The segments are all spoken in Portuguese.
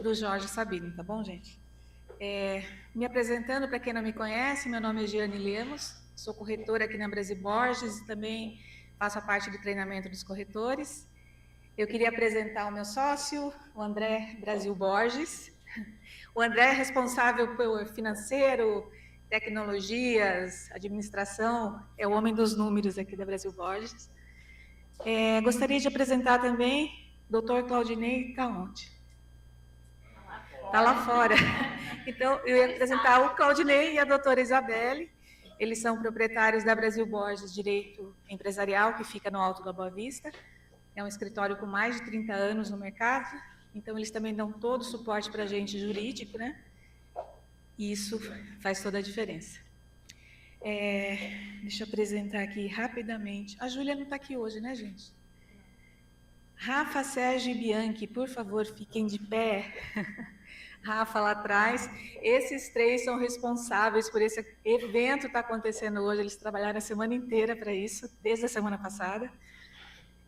para o Jorge Sabino, tá bom, gente? Me apresentando, para quem não me conhece, meu nome é Giane Lemos, sou corretora aqui na Brasil Borges e também faço a parte do treinamento dos corretores. Eu queria apresentar o meu sócio, o André Brasil Borges. O André é responsável pelo financeiro, tecnologias, administração, é o homem dos números aqui da Brasil Borges. Gostaria de apresentar também o Dr. Claudinei Caonte. Está lá fora. Então, eu ia apresentar o Claudinei e a doutora Isabelle. Eles são proprietários da Brasil Borges Direito Empresarial, que fica no Alto da Boa Vista. É um escritório com mais de 30 anos no mercado. Então, eles também dão todo o suporte para a gente jurídico, né? E isso faz toda a diferença. Deixa eu apresentar aqui rapidamente. A Júlia não está aqui hoje, né, gente? Rafa, Sérgio e Bianchi, por favor, fiquem de pé. Rafa lá atrás. Esses três são responsáveis por esse evento que está acontecendo hoje. Eles trabalharam a semana inteira para isso, desde a semana passada.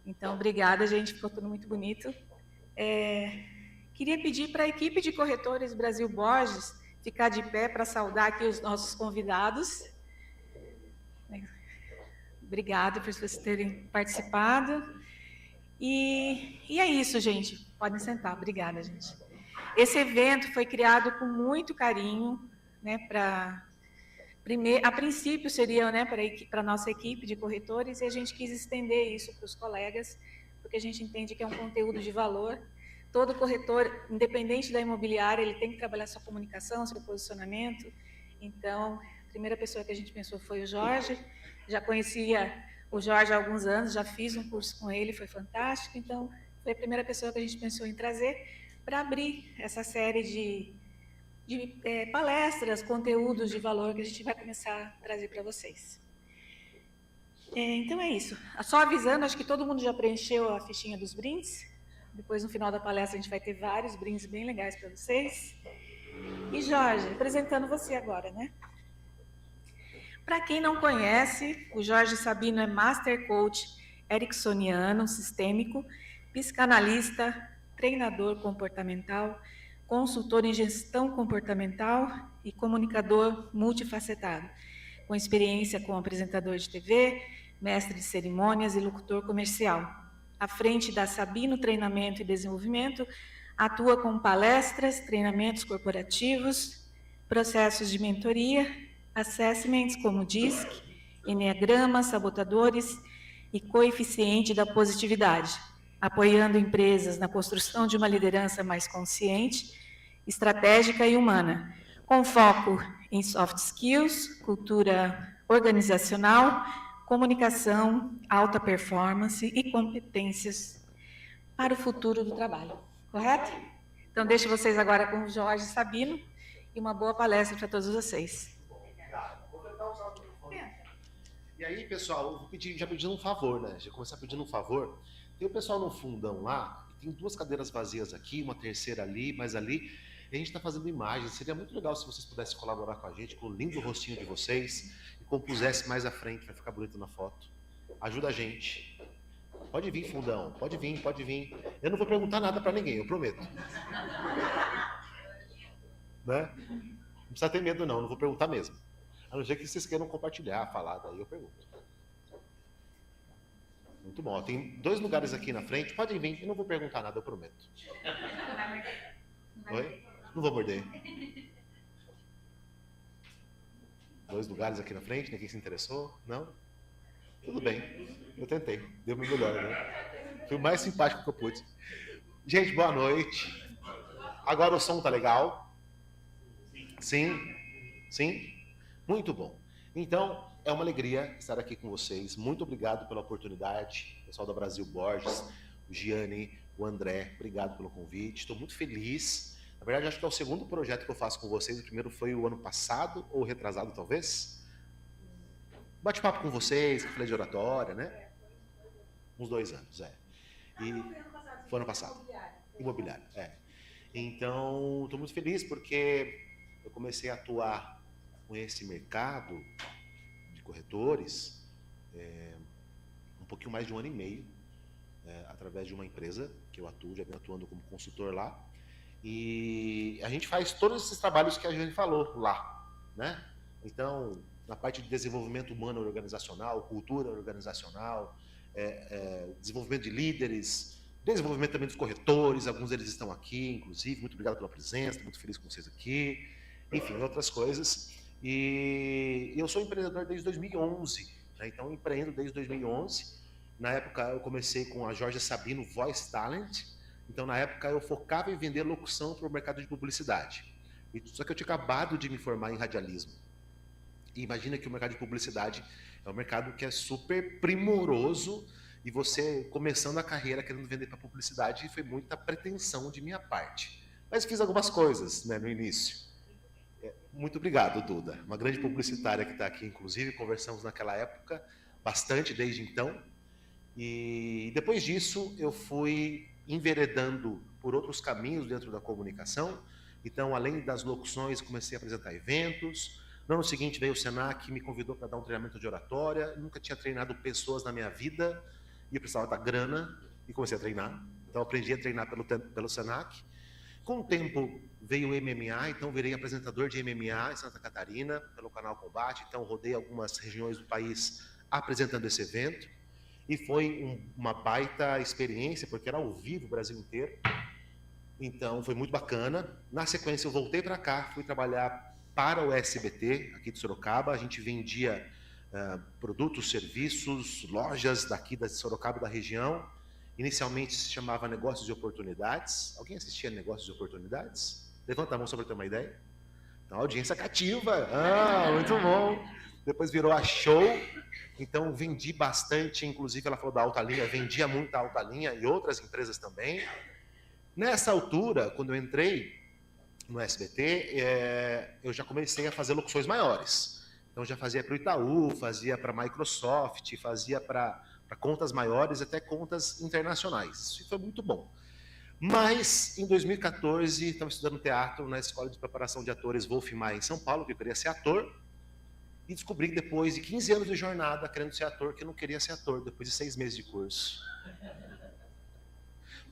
Então, obrigada, gente. Ficou tudo muito bonito. Queria pedir para a equipe de corretores Brasil Borges ficar de pé para saudar aqui os nossos convidados. Obrigada por vocês terem participado. E é isso, gente. Podem sentar. Obrigada, gente. Esse evento foi criado com muito carinho, né, a princípio seria, né, para a nossa equipe de corretores, e a gente quis estender isso para os colegas, porque a gente entende que é um conteúdo de valor. Todo corretor, independente da imobiliária, ele tem que trabalhar sua comunicação, seu posicionamento. Então, a primeira pessoa que a gente pensou foi o Jorge. Já conhecia o Jorge há alguns anos, já fiz um curso com ele, foi fantástico. Então, foi a primeira pessoa que a gente pensou em trazer para abrir essa série de palestras, conteúdos de valor que a gente vai começar a trazer para vocês. Então é isso. Só avisando, acho que todo mundo já preencheu a fichinha dos brindes. Depois, no final da palestra, a gente vai ter vários brindes bem legais para vocês. E, Jorge, apresentando você agora, né? Para quem não conhece, o Jorge Sabino é Master Coach ericksoniano, sistêmico, psicanalista, treinador comportamental, consultor em gestão comportamental e comunicador multifacetado, com experiência como apresentador de TV, mestre de cerimônias e locutor comercial. À frente da Sabino Treinamento e Desenvolvimento, atua com palestras, treinamentos corporativos, processos de mentoria, assessments como DISC, Enneagrama, sabotadores e coeficiente da positividade, apoiando empresas na construção de uma liderança mais consciente, estratégica e humana, com foco em soft skills, cultura organizacional, comunicação, alta performance e competências para o futuro do trabalho. Correto? Então, deixo vocês agora com o Jorge Sabino e uma boa palestra para todos vocês. E aí, pessoal, eu vou pedir, já pedindo um favor, né? Já começar pedindo um favor. Tem o pessoal no fundão lá, tem duas cadeiras vazias aqui, uma terceira ali, mais ali. E a gente está fazendo imagens. Seria muito legal se vocês pudessem colaborar com a gente, com o lindo rostinho de vocês, e compusesse mais à frente, vai ficar bonito na foto. Ajuda a gente. Pode vir, fundão. Pode vir, pode vir. Eu não vou perguntar nada para ninguém, eu prometo. Né? Não precisa ter medo, não. Não vou perguntar mesmo. A não ser que vocês queiram compartilhar, falar, daí eu pergunto. Muito bom. Tem dois lugares aqui na frente. Podem vir, eu não vou perguntar nada, eu prometo. Oi? Não vou morder. Dois lugares aqui na frente, ninguém se interessou? Não? Tudo bem. Eu tentei. Deu o meu melhor, né? Fui o mais simpático que eu pude. Gente, boa noite. Agora o som tá legal? Sim? Sim? Muito bom. Então, é uma alegria estar aqui com vocês. Muito obrigado pela oportunidade. Pessoal da Brasil Borges, o Giane, o André, obrigado pelo convite. Estou muito feliz. Na verdade, acho que é o segundo projeto que eu faço com vocês. O primeiro foi o ano passado, ou retrasado, talvez. Bate-papo com vocês, que falei de oratória, né? Uns 2 anos, E foi ano passado. Imobiliário, Então, estou muito feliz porque eu comecei a atuar com esse mercado de corretores um pouquinho mais de 1 ano e meio, através de uma empresa que eu atuo, já venho atuando como consultor lá, E a gente faz todos esses trabalhos que a gente falou lá, né? Então, na parte de desenvolvimento humano organizacional, cultura organizacional, desenvolvimento de líderes, desenvolvimento também dos corretores, alguns deles estão aqui, inclusive, muito obrigado pela presença, estou muito feliz com vocês aqui, enfim, outras coisas. E eu sou empreendedor desde 2011, né? Então empreendo desde 2011. Na época eu comecei com a Jorge Sabino Voice Talent, então na época eu focava em vender locução para o mercado de publicidade. Só que eu tinha acabado de me formar em radialismo. E imagina que o mercado de publicidade é um mercado que é super primoroso, e você começando a carreira querendo vender para publicidade, foi muita pretensão de minha parte. Mas fiz algumas coisas, né, no início. Muito obrigado, Duda. Uma grande publicitária que está aqui, inclusive, conversamos naquela época, bastante desde então. E depois disso, eu fui enveredando por outros caminhos dentro da comunicação. Então, além das locuções, comecei a apresentar eventos. No ano seguinte, veio o Senac, me convidou para dar um treinamento de oratória. Eu nunca tinha treinado pessoas na minha vida, e eu precisava da grana, e comecei a treinar. Então, aprendi a treinar pelo Senac. Com o tempo, veio o MMA, então virei apresentador de MMA em Santa Catarina, pelo canal Combate. Então, rodei algumas regiões do país apresentando esse evento. E foi uma baita experiência, porque era ao vivo o Brasil inteiro. Então, foi muito bacana. Na sequência, eu voltei para cá, fui trabalhar para o SBT, aqui de Sorocaba. A gente vendia produtos, serviços, lojas daqui de Sorocaba e da região. Inicialmente se chamava Negócios de Oportunidades. Alguém assistia Negócios de Oportunidades? Levanta a mão só para ter uma ideia. Então, audiência cativa. Muito bom. Depois virou a Show. Então, vendi bastante. Inclusive, ela falou da Alta Linha. Vendia muito a Alta Linha e outras empresas também. Nessa altura, quando eu entrei no SBT, eu já comecei a fazer locuções maiores. Então, já fazia para o Itaú, fazia para a Microsoft, fazia para contas maiores, até contas internacionais. Isso foi muito bom. Mas, em 2014, estava estudando teatro na Escola de Preparação de Atores Wolf Maia, em São Paulo, que eu queria ser ator, e descobri que depois de 15 anos de jornada querendo ser ator, que eu não queria ser ator, depois de 6 meses de curso.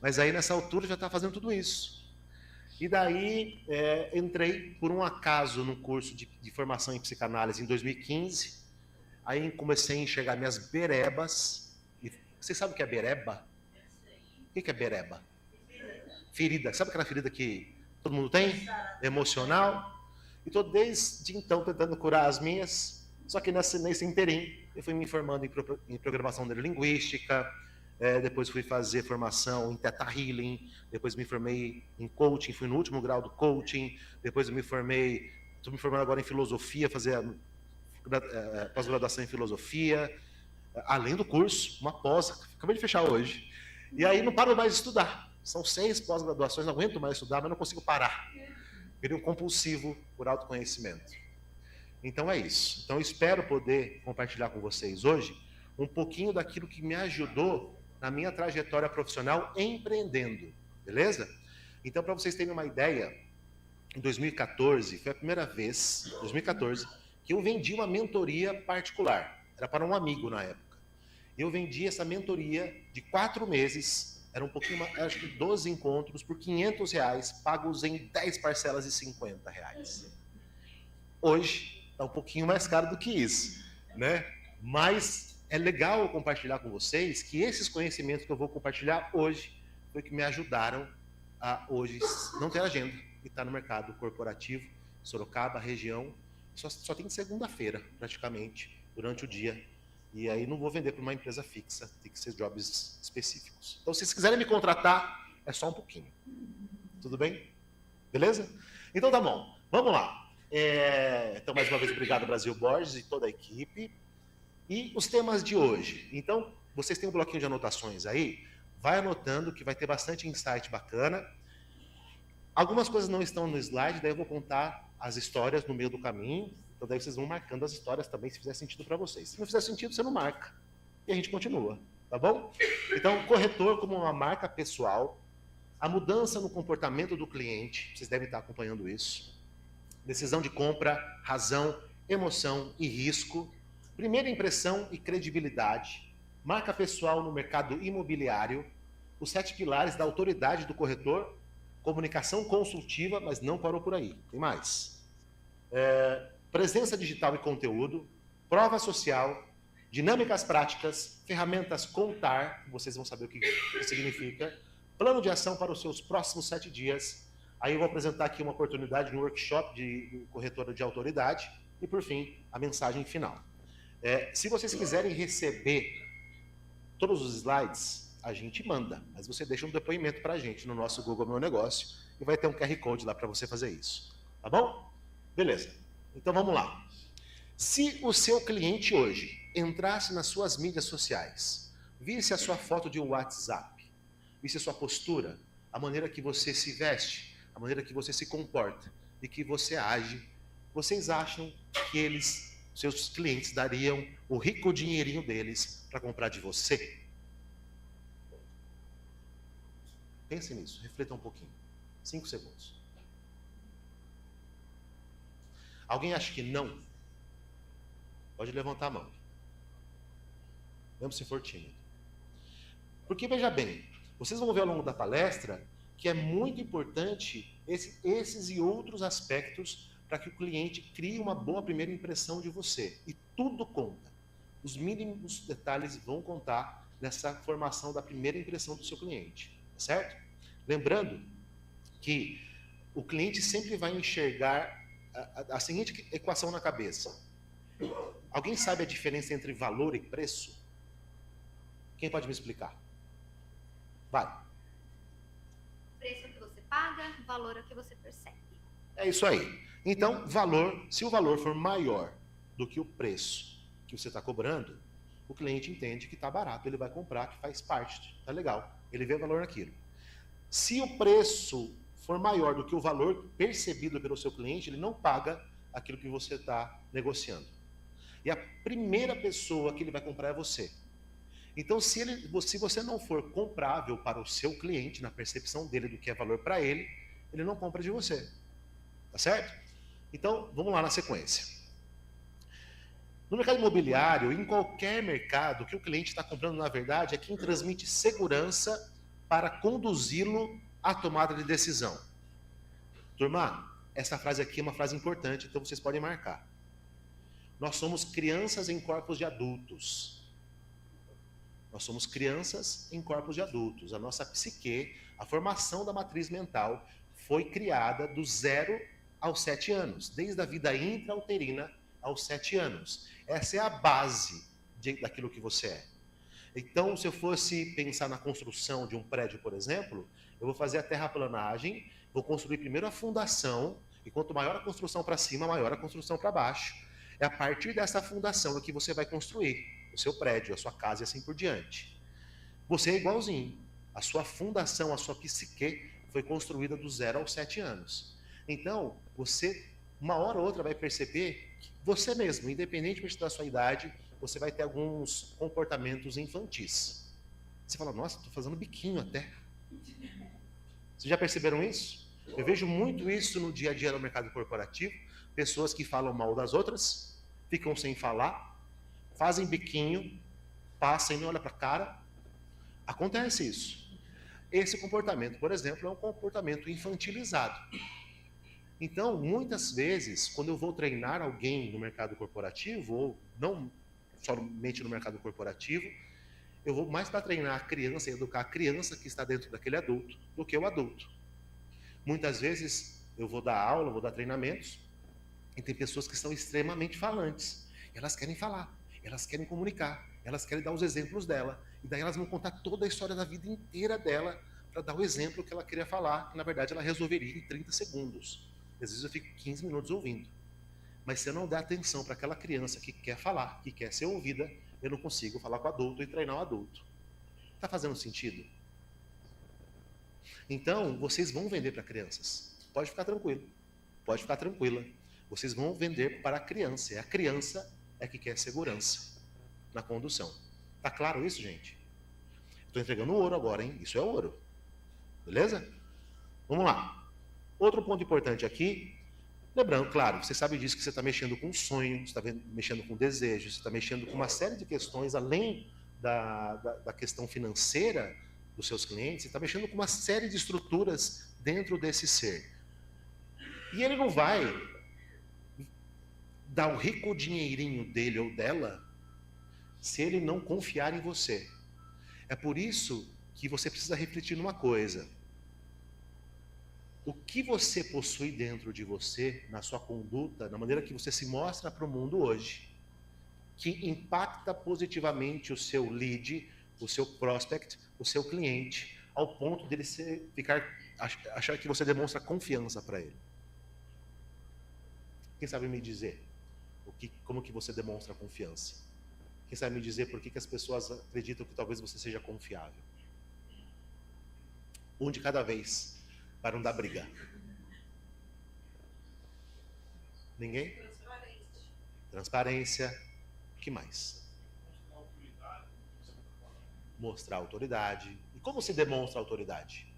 Mas aí, nessa altura, eu já estava fazendo tudo isso. E daí, entrei, por um acaso, no curso de formação em psicanálise em 2015. Aí comecei a enxergar minhas berebas. Vocês sabem o que é bereba? O que é bereba? Ferida. Sabe aquela ferida que todo mundo tem? Emocional. E estou desde então tentando curar as minhas. Só que nesse interim, eu fui me formando em programação neurolinguística. Depois fui fazer formação em Theta Healing. Depois me formei em coaching. Fui no último grau do coaching. Depois eu me formei... Estou me formando agora em filosofia, fazer pós-graduação em filosofia, além do curso, uma pós, acabei de fechar hoje. E aí não paro mais de estudar. São 6 pós-graduações, não aguento mais estudar, mas não consigo parar. Virei um compulsivo por autoconhecimento. Então é isso. Então eu espero poder compartilhar com vocês hoje um pouquinho daquilo que me ajudou na minha trajetória profissional empreendendo, beleza? Então, para vocês terem uma ideia, em 2014, foi a primeira vez, 2014, que eu vendi uma mentoria particular. Era para um amigo na época. Eu vendi essa mentoria de 4 meses, era um pouquinho mais, acho que 12 encontros, por R$500, pagos em 10 parcelas de R$50. Hoje, está um pouquinho mais caro do que isso, né? Mas é legal compartilhar com vocês que esses conhecimentos que eu vou compartilhar hoje foi que me ajudaram a hoje não ter agenda e estar no mercado corporativo, Sorocaba, região. Só tem segunda-feira, praticamente, durante o dia. E aí não vou vender para uma empresa fixa, tem que ser jobs específicos. Então, se vocês quiserem me contratar, é só um pouquinho. Tudo bem? Beleza? Então tá bom. Vamos lá. Então, mais uma vez, obrigado, Brasil Borges e toda a equipe. E os temas de hoje. Então, vocês têm um bloquinho de anotações aí. Vai anotando que vai ter bastante insight bacana. Algumas coisas não estão no slide, daí eu vou contar as histórias no meio do caminho, então daí vocês vão marcando as histórias também, se fizer sentido para vocês. Se não fizer sentido, você não marca. E a gente continua, tá bom? Então, corretor como uma marca pessoal, a mudança no comportamento do cliente, vocês devem estar acompanhando isso. Decisão de compra, razão, emoção e risco. Primeira impressão e credibilidade. Marca pessoal no mercado imobiliário. Os 7 pilares da autoridade do corretor. comunicação consultiva, mas não parou por aí. Tem mais. Presença digital e conteúdo, prova social, dinâmicas práticas, ferramentas contar, vocês vão saber o que significa, plano de ação para os seus próximos 7 dias. Aí eu vou apresentar aqui uma oportunidade de um workshop de corretora de autoridade e, por fim, a mensagem final. Se vocês quiserem receber todos os slides, a gente manda, mas você deixa um depoimento para a gente no nosso Google Meu Negócio e vai ter um QR Code lá para você fazer isso. Tá bom? Beleza. Então vamos lá. Se o seu cliente hoje entrasse nas suas mídias sociais, visse a sua foto de WhatsApp, visse a sua postura, a maneira que você se veste, a maneira que você se comporta e que você age, vocês acham que seus clientes dariam o rico dinheirinho deles para comprar de você? Pense nisso, reflita um pouquinho. 5 segundos. Alguém acha que não? Pode levantar a mão. Mesmo se for tímido. Porque, veja bem, vocês vão ver ao longo da palestra que é muito importante esses e outros aspectos para que o cliente crie uma boa primeira impressão de você. E tudo conta. Os mínimos detalhes vão contar nessa formação da primeira impressão do seu cliente. Certo? Lembrando que o cliente sempre vai enxergar a seguinte equação na cabeça. Alguém sabe a diferença entre valor e preço? Quem pode me explicar? Vai. Preço é o que você paga, valor é o que você percebe. É isso aí. Então, se o valor for maior do que o preço que você está cobrando, o cliente entende que está barato, ele vai comprar, que faz parte, tá legal. Ele vê valor naquilo. Se o preço for maior do que o valor percebido pelo seu cliente, ele não paga aquilo que você está negociando. E a primeira pessoa que ele vai comprar é você. Então, se você não for comprável para o seu cliente, na percepção dele do que é valor para ele, ele não compra de você. Tá certo? Então, vamos lá na sequência. No mercado imobiliário, em qualquer mercado, o que o cliente está comprando, na verdade, é quem transmite segurança para conduzi-lo à tomada de decisão. Turma, essa frase aqui é uma frase importante, então vocês podem marcar. Nós somos crianças em corpos de adultos. Nós somos crianças em corpos de adultos. A nossa psique, a formação da matriz mental, foi criada do 0 aos 7 anos, desde a vida intrauterina aos 7 anos. Essa é a base daquilo que você é. Então, se eu fosse pensar na construção de um prédio, por exemplo, eu vou fazer a terraplanagem, vou construir primeiro a fundação, e quanto maior a construção para cima, maior a construção para baixo. É a partir dessa fundação que você vai construir o seu prédio, a sua casa e assim por diante. Você é igualzinho. A sua fundação, a sua psique foi construída do 0 aos 7 anos. Então, você, uma hora ou outra, vai perceber que você mesmo, independentemente da sua idade, você vai ter alguns comportamentos infantis. Você fala, nossa, estou fazendo biquinho até. Vocês já perceberam isso? Eu vejo muito isso no dia a dia no mercado corporativo. Pessoas que falam mal das outras, ficam sem falar, fazem biquinho, passam e não olham para a cara. Acontece isso. Esse comportamento, por exemplo, é um comportamento infantilizado. Então, muitas vezes, quando eu vou treinar alguém no mercado corporativo, ou não somente no mercado corporativo, eu vou mais para treinar a criança e educar a criança que está dentro daquele adulto do que o adulto. Muitas vezes eu vou dar aula, vou dar treinamentos, e tem pessoas que são extremamente falantes. Elas querem falar, elas querem comunicar, elas querem dar os exemplos dela, e daí elas vão contar toda a história da vida inteira dela para dar o exemplo que ela queria falar, que na verdade ela resolveria em 30 segundos. Às vezes eu fico 15 minutos ouvindo. Mas se eu não der atenção para aquela criança que quer falar, que quer ser ouvida, eu não consigo falar com o adulto e treinar o adulto. Está fazendo sentido? Então, vocês vão vender para crianças. Pode ficar tranquilo. Pode ficar tranquila. Vocês vão vender para a criança. E a criança é que quer segurança na condução. Tá claro isso, gente? Estou entregando ouro agora, hein? Isso é ouro. Beleza? Vamos lá. Outro ponto importante aqui. Lembrando, claro, você sabe disso que você está mexendo com sonho, você está mexendo com desejo, você está mexendo com uma série de questões, além da questão financeira, dos seus clientes, você está mexendo com uma série de estruturas dentro desse ser. E ele não vai dar o rico dinheirinho dele ou dela se ele não confiar em você. É por isso que você precisa refletir numa coisa. O que você possui dentro de você, na sua conduta, na maneira que você se mostra para o mundo hoje, que impacta positivamente o seu lead, o seu prospect, o seu cliente, ao ponto dele achar que você demonstra confiança para ele. Quem sabe me dizer como que você demonstra confiança? Quem sabe me dizer por que as pessoas acreditam que talvez você seja confiável? Um de cada vez, para não dar briga. Ninguém? Transparência. O que mais? Mostrar autoridade. E como se demonstra autoridade?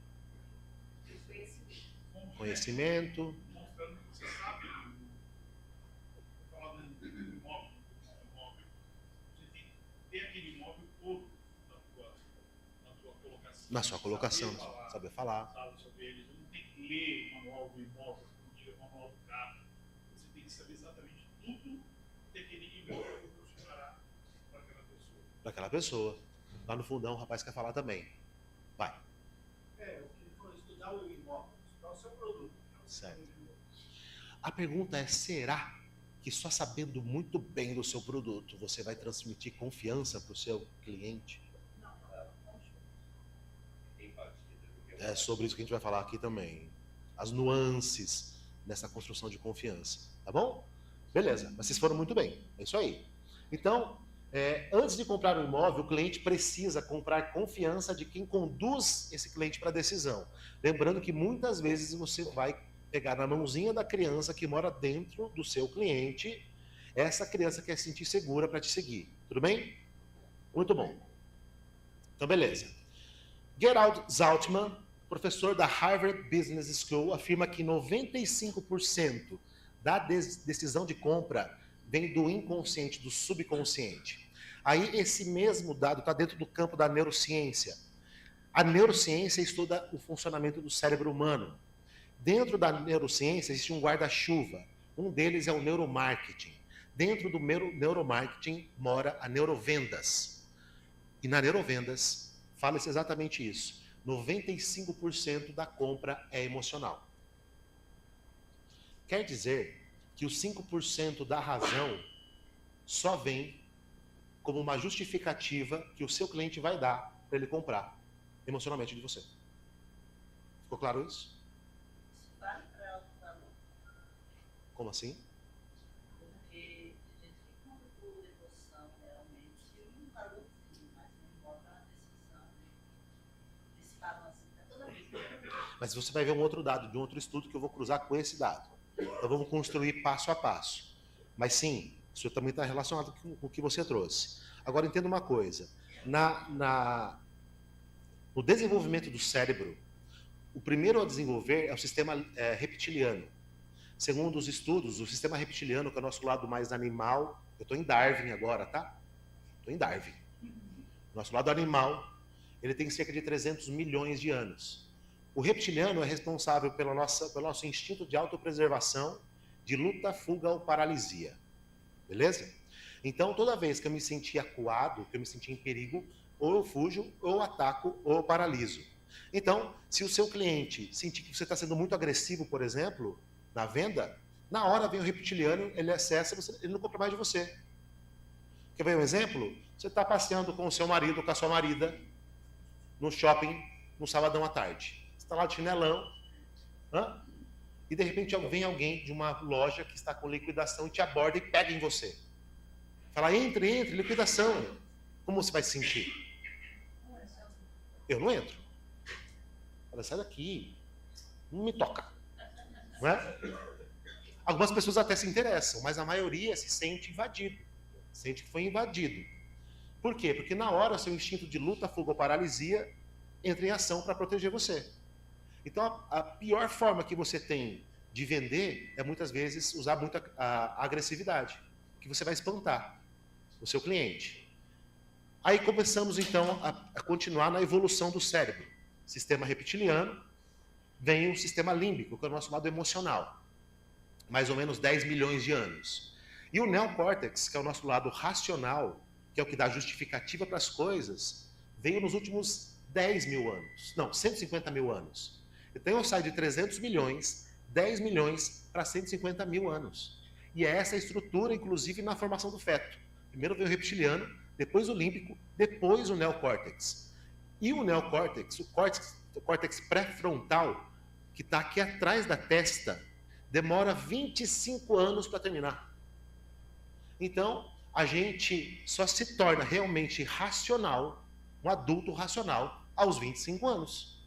Conhecimento. Mostrando que você sabe. Vou falar do imóvel. Você tem que ter aquele imóvel todo na tua colocação. Na sua colocação, saber falar. Sabe sobre ele. Você não tem que ler o manual do imóvel, o manual do carro. Você tem que saber exatamente tudo que aquele imóvel funcionará para aquela pessoa. Para aquela pessoa. Lá no fundão o rapaz quer falar também. Vai. O que ele falou, estudar o imóvel, estudar o seu produto. Certo. A pergunta é, será que só sabendo muito bem do seu produto, você vai transmitir confiança para o seu cliente? É sobre isso que a gente vai falar aqui também. As nuances dessa construção de confiança. Tá bom? Beleza, mas vocês foram muito bem. É isso aí. Então, antes de comprar um imóvel, o cliente precisa comprar confiança de quem conduz esse cliente para a decisão. Lembrando que muitas vezes você vai pegar na mãozinha da criança que mora dentro do seu cliente. Essa criança quer se sentir segura para te seguir. Tudo bem? Muito bom. Então, beleza. Gerald Zaltman, professor da Harvard Business School, afirma que 95% da decisão de compra vem do inconsciente, do subconsciente. Aí esse mesmo dado está dentro do campo da neurociência. A neurociência estuda o funcionamento do cérebro humano. Dentro da neurociência existe um guarda-chuva. Um deles é o neuromarketing. Dentro do neuromarketing mora a neurovendas. E na neurovendas fala-se exatamente isso. 95% da compra é emocional. Quer dizer que os 5% da razão só vem como uma justificativa que o seu cliente vai dar para ele comprar emocionalmente de você. Ficou claro isso? Como assim? Porque a gente compra por devoção, realmente, um valorzinho, mas não importa a decisão. Esse balanço está toda vez. Mas você vai ver um outro dado de um outro estudo que eu vou cruzar com esse dado. Então vamos construir passo a passo. Mas sim, isso também está relacionado com o que você trouxe. Agora entenda uma coisa. No desenvolvimento do cérebro, o primeiro a desenvolver é o sistema reptiliano. Segundo os estudos, o sistema reptiliano, que é o nosso lado mais animal, eu estou em Darwin agora, tá? Estou em Darwin. Nosso lado animal, ele tem cerca de 300 milhões de anos. O reptiliano é responsável pelo nosso instinto de autopreservação, de luta, fuga ou paralisia. Beleza? Então, toda vez que eu me sentir acuado, que eu me sentir em perigo, ou eu fujo, ou eu ataco, ou eu paraliso. Então, se o seu cliente sentir que você está sendo muito agressivo, por exemplo, na venda, na hora vem o reptiliano, ele acessa, ele não compra mais de você. Quer ver um exemplo? Você está passeando com o seu marido, com a sua marida, no shopping, no sabadão à tarde. Você está lá de chinelão, e de repente vem alguém de uma loja que está com liquidação e te aborda e pega em você. Fala, entre, liquidação. Como você vai se sentir? Eu não entro. Fala, sai daqui. Não me toca. Não é? Algumas pessoas até se interessam, mas a maioria se sente invadido. Sente que foi invadido. Por quê? Porque na hora o seu instinto de luta, fuga ou paralisia entra em ação para proteger você. Então a pior forma que você tem de vender é muitas vezes usar muita agressividade, que você vai espantar o seu cliente. Aí começamos, então, a continuar na evolução do cérebro. Sistema reptiliano, vem o sistema límbico, que é o nosso lado emocional. Mais ou menos 10 milhões de anos. E o neocórtex, que é o nosso lado racional, que é o que dá justificativa para as coisas, veio nos últimos 10 mil anos. Não, 150 mil anos. Então eu saio de 300 milhões, 10 milhões para 150 mil anos. E é essa a estrutura, inclusive, na formação do feto. Primeiro veio o reptiliano, depois o límbico, depois o neocórtex. E o neocórtex, o córtex pré-frontal, que está aqui atrás da testa, demora 25 anos para terminar. Então, a gente só se torna realmente racional, um adulto racional, aos 25 anos.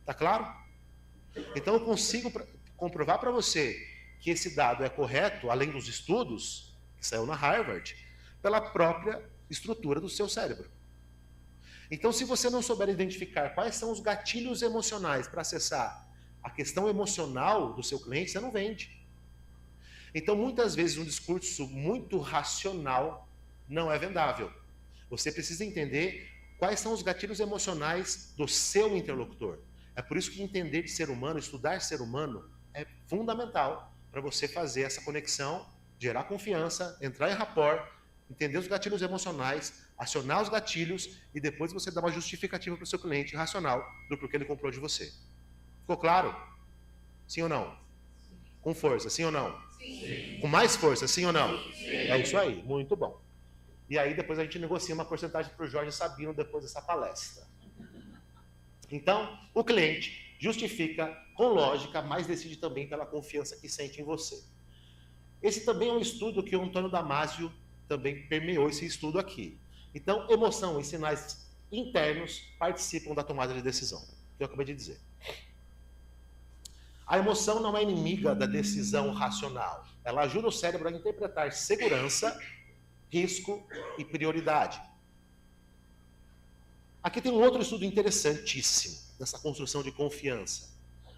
Tá claro? Então, eu consigo comprovar para você que esse dado é correto, além dos estudos, que saiu na Harvard, pela própria estrutura do seu cérebro. Então, se você não souber identificar quais são os gatilhos emocionais para acessar a questão emocional do seu cliente, você não vende. Então, muitas vezes, um discurso muito racional não é vendável. Você precisa entender quais são os gatilhos emocionais do seu interlocutor. É por isso que entender de ser humano, estudar ser humano, é fundamental para você fazer essa conexão, gerar confiança, entrar em rapport, entender os gatilhos emocionais, acionar os gatilhos e depois você dar uma justificativa para o seu cliente racional do porquê ele comprou de você. Ficou claro? Sim ou não? Com força, sim ou não? Sim. Com mais força, sim ou não? Sim. É isso aí, muito bom. E aí depois a gente negocia uma porcentagem para o Jorge Sabino depois dessa palestra. Então, o cliente justifica com lógica, mas decide também pela confiança que sente em você. Esse também é um estudo que o Antônio Damasio também permeou esse estudo aqui. Então, emoção e sinais internos participam da tomada de decisão, que eu acabei de dizer. A emoção não é inimiga da decisão racional. Ela ajuda o cérebro a interpretar segurança, risco e prioridade. Aqui tem um outro estudo interessantíssimo dessa construção de confiança.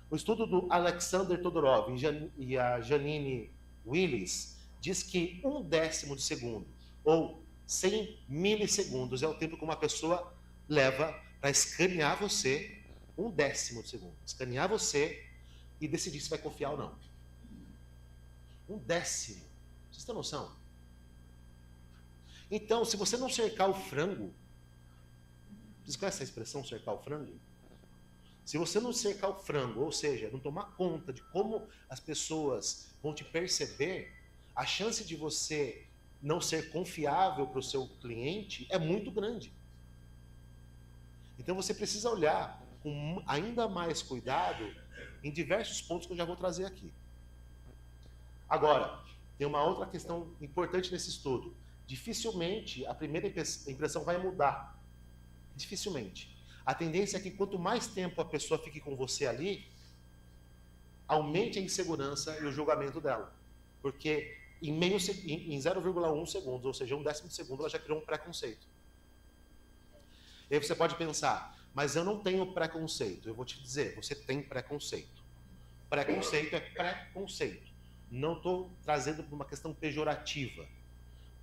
O estudo do Alexander Todorov e a Janine Willis diz que 1/10 de segundo, ou 100 milissegundos, é o tempo que uma pessoa leva para escanear você, 1/10 de segundo. Escanear você e decidir se vai confiar ou não. 1/10. Vocês têm noção? Então, se você não cercar o frango, vocês conhecem essa expressão, cercar o frango? Se você não cercar o frango, ou seja, não tomar conta de como as pessoas vão te perceber, a chance de você não ser confiável para o seu cliente é muito grande. Então você precisa olhar com ainda mais cuidado em diversos pontos que eu já vou trazer aqui. Agora, tem uma outra questão importante nesse estudo. Dificilmente a primeira impressão vai mudar. Dificilmente. A tendência é que quanto mais tempo a pessoa fique com você ali, aumente a insegurança e o julgamento dela. Porque em 0,1 segundos, ou seja, 1/10 de segundo, ela já criou um preconceito. E aí você pode pensar, mas eu não tenho preconceito. Eu vou te dizer, você tem preconceito. Preconceito é preconceito. Não estou trazendo para uma questão pejorativa.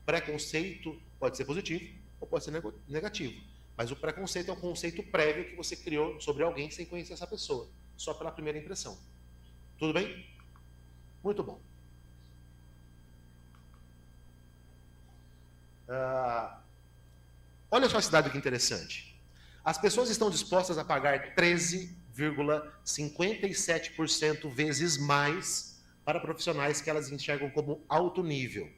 Preconceito pode ser positivo ou pode ser negativo. Mas o preconceito é um conceito prévio que você criou sobre alguém sem conhecer essa pessoa. Só pela primeira impressão. Tudo bem? Muito bom. Olha só esse dado que interessante. As pessoas estão dispostas a pagar 13,57% vezes mais para profissionais que elas enxergam como alto nível.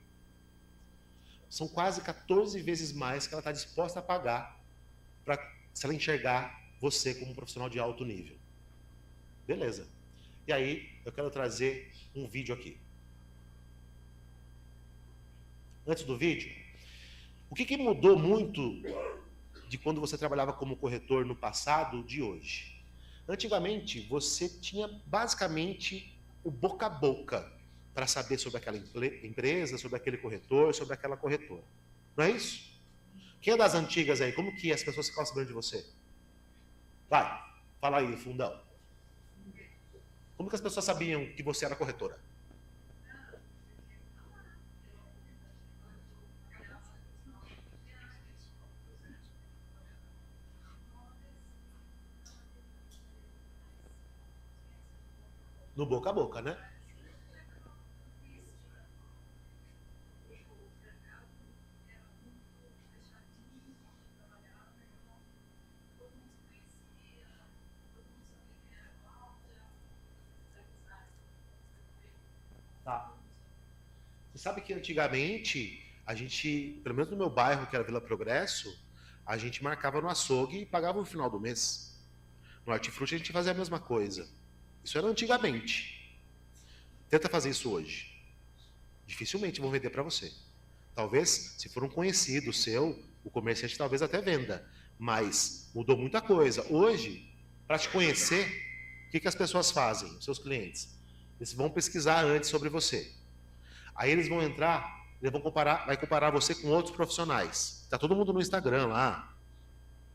São quase 14 vezes mais que ela está disposta a pagar se ela enxergar você como um profissional de alto nível. Beleza. E aí, eu quero trazer um vídeo aqui. Antes do vídeo, o que mudou muito de quando você trabalhava como corretor no passado de hoje? Antigamente, você tinha basicamente o boca a boca para saber sobre aquela empresa, sobre aquele corretor, sobre aquela corretora. Não é isso? Quem é das antigas aí? Como que as pessoas ficavam sabendo de você? Vai, fala aí, fundão. Como que as pessoas sabiam que você era corretora? No boca a boca, né? Tá. Você sabe que antigamente, a gente, pelo menos no meu bairro, que era Vila Progresso, a gente marcava no açougue e pagava no final do mês. No Hortifruti a gente fazia a mesma coisa. Isso era antigamente. Tenta fazer isso hoje. Dificilmente vão vender para você. Talvez, se for um conhecido seu, o comerciante talvez até venda. Mas mudou muita coisa. Hoje, para te conhecer, o que as pessoas fazem, os seus clientes? Eles vão pesquisar antes sobre você. Aí eles vão entrar, eles vão vai comparar você com outros profissionais. Tá todo mundo no Instagram lá,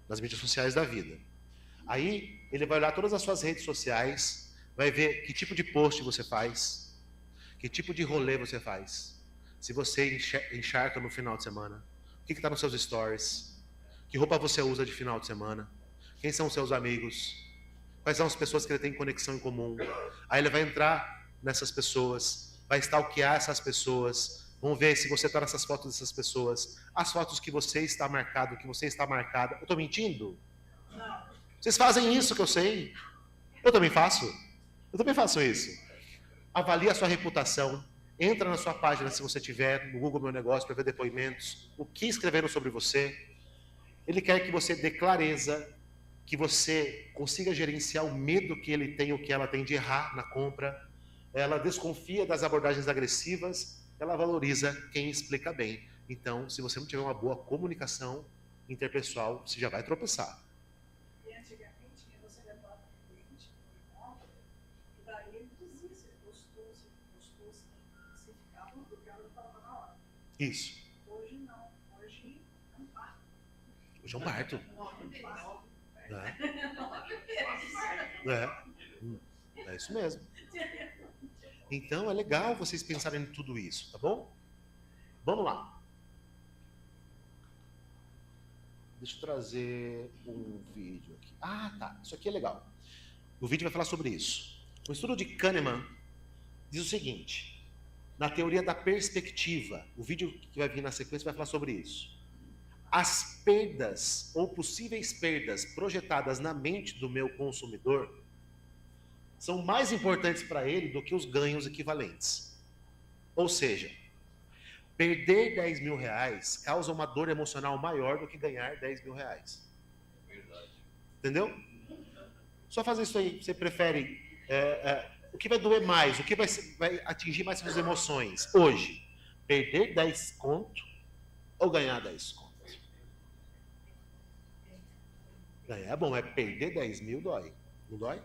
nas mídias sociais da vida. Aí ele vai olhar todas as suas redes sociais, vai ver que tipo de post você faz, que tipo de rolê você faz. Se você encharca no final de semana, o que está nos seus stories, que roupa você usa de final de semana, quem são os seus amigos, quais são as pessoas que ele tem conexão em comum. Aí ele vai entrar nessas pessoas, vai stalkear essas pessoas, vão ver se você está nessas fotos dessas pessoas, as fotos que você está marcado, que você está marcada. Eu estou mentindo? Não. Vocês fazem isso que eu sei. Eu também faço. Eu também faço isso. Avalie a sua reputação. Entra na sua página, se você tiver, no Google Meu Negócio, para ver depoimentos. O que escreveram sobre você. Ele quer que você dê clareza, que você consiga gerenciar o medo que ele tem ou que ela tem de errar na compra. Ela desconfia das abordagens agressivas, ela valoriza quem explica bem. Então, se você não tiver uma boa comunicação interpessoal, você já vai tropeçar. E antigamente, você levava um cliente no imóvel, e daí ele dizia se ele gostou, se você ficava no lugar, ele falava na hora. Isso. Hoje não, hoje é um parto. Hoje é um parto. É isso mesmo. Então é legal vocês pensarem em tudo isso, tá bom? Vamos lá. Deixa eu trazer um vídeo aqui. Ah, tá. Isso aqui é legal. O vídeo vai falar sobre isso. O estudo de Kahneman diz o seguinte: na teoria da perspectiva, o vídeo que vai vir na sequência vai falar sobre isso. As perdas ou possíveis perdas projetadas na mente do meu consumidor são mais importantes para ele do que os ganhos equivalentes. Ou seja, perder 10 mil reais causa uma dor emocional maior do que ganhar 10 mil reais. Entendeu? Só fazer isso aí. Você prefere o que vai doer mais, o que vai atingir mais suas emoções hoje? Perder 10 conto ou ganhar 10 conto? Ganhar é bom, perder 10 mil dói. Não dói?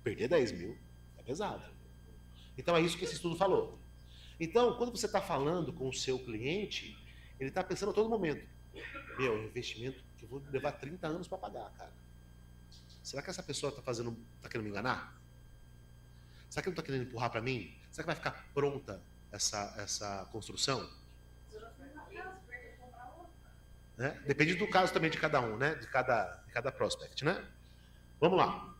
Perder 10 mil é pesado. Então é isso que esse estudo falou. Então, quando você está falando com o seu cliente, ele está pensando a todo momento: meu, é um investimento que eu vou levar 30 anos para pagar, cara. Será que essa pessoa está querendo me enganar? Será que ele não está querendo empurrar para mim? Será que vai ficar pronta essa construção? Você já foi na casa, vai ter que comprar outra. Né? Depende do caso também de cada um, né? De cada prospect, né? Vamos lá.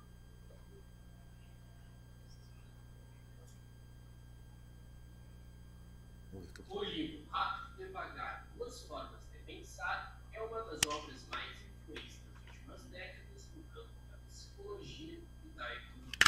O livro Rápido e Devagar, Duas Formas de Pensar, é uma das obras mais influentes das últimas décadas no campo da psicologia e da economia.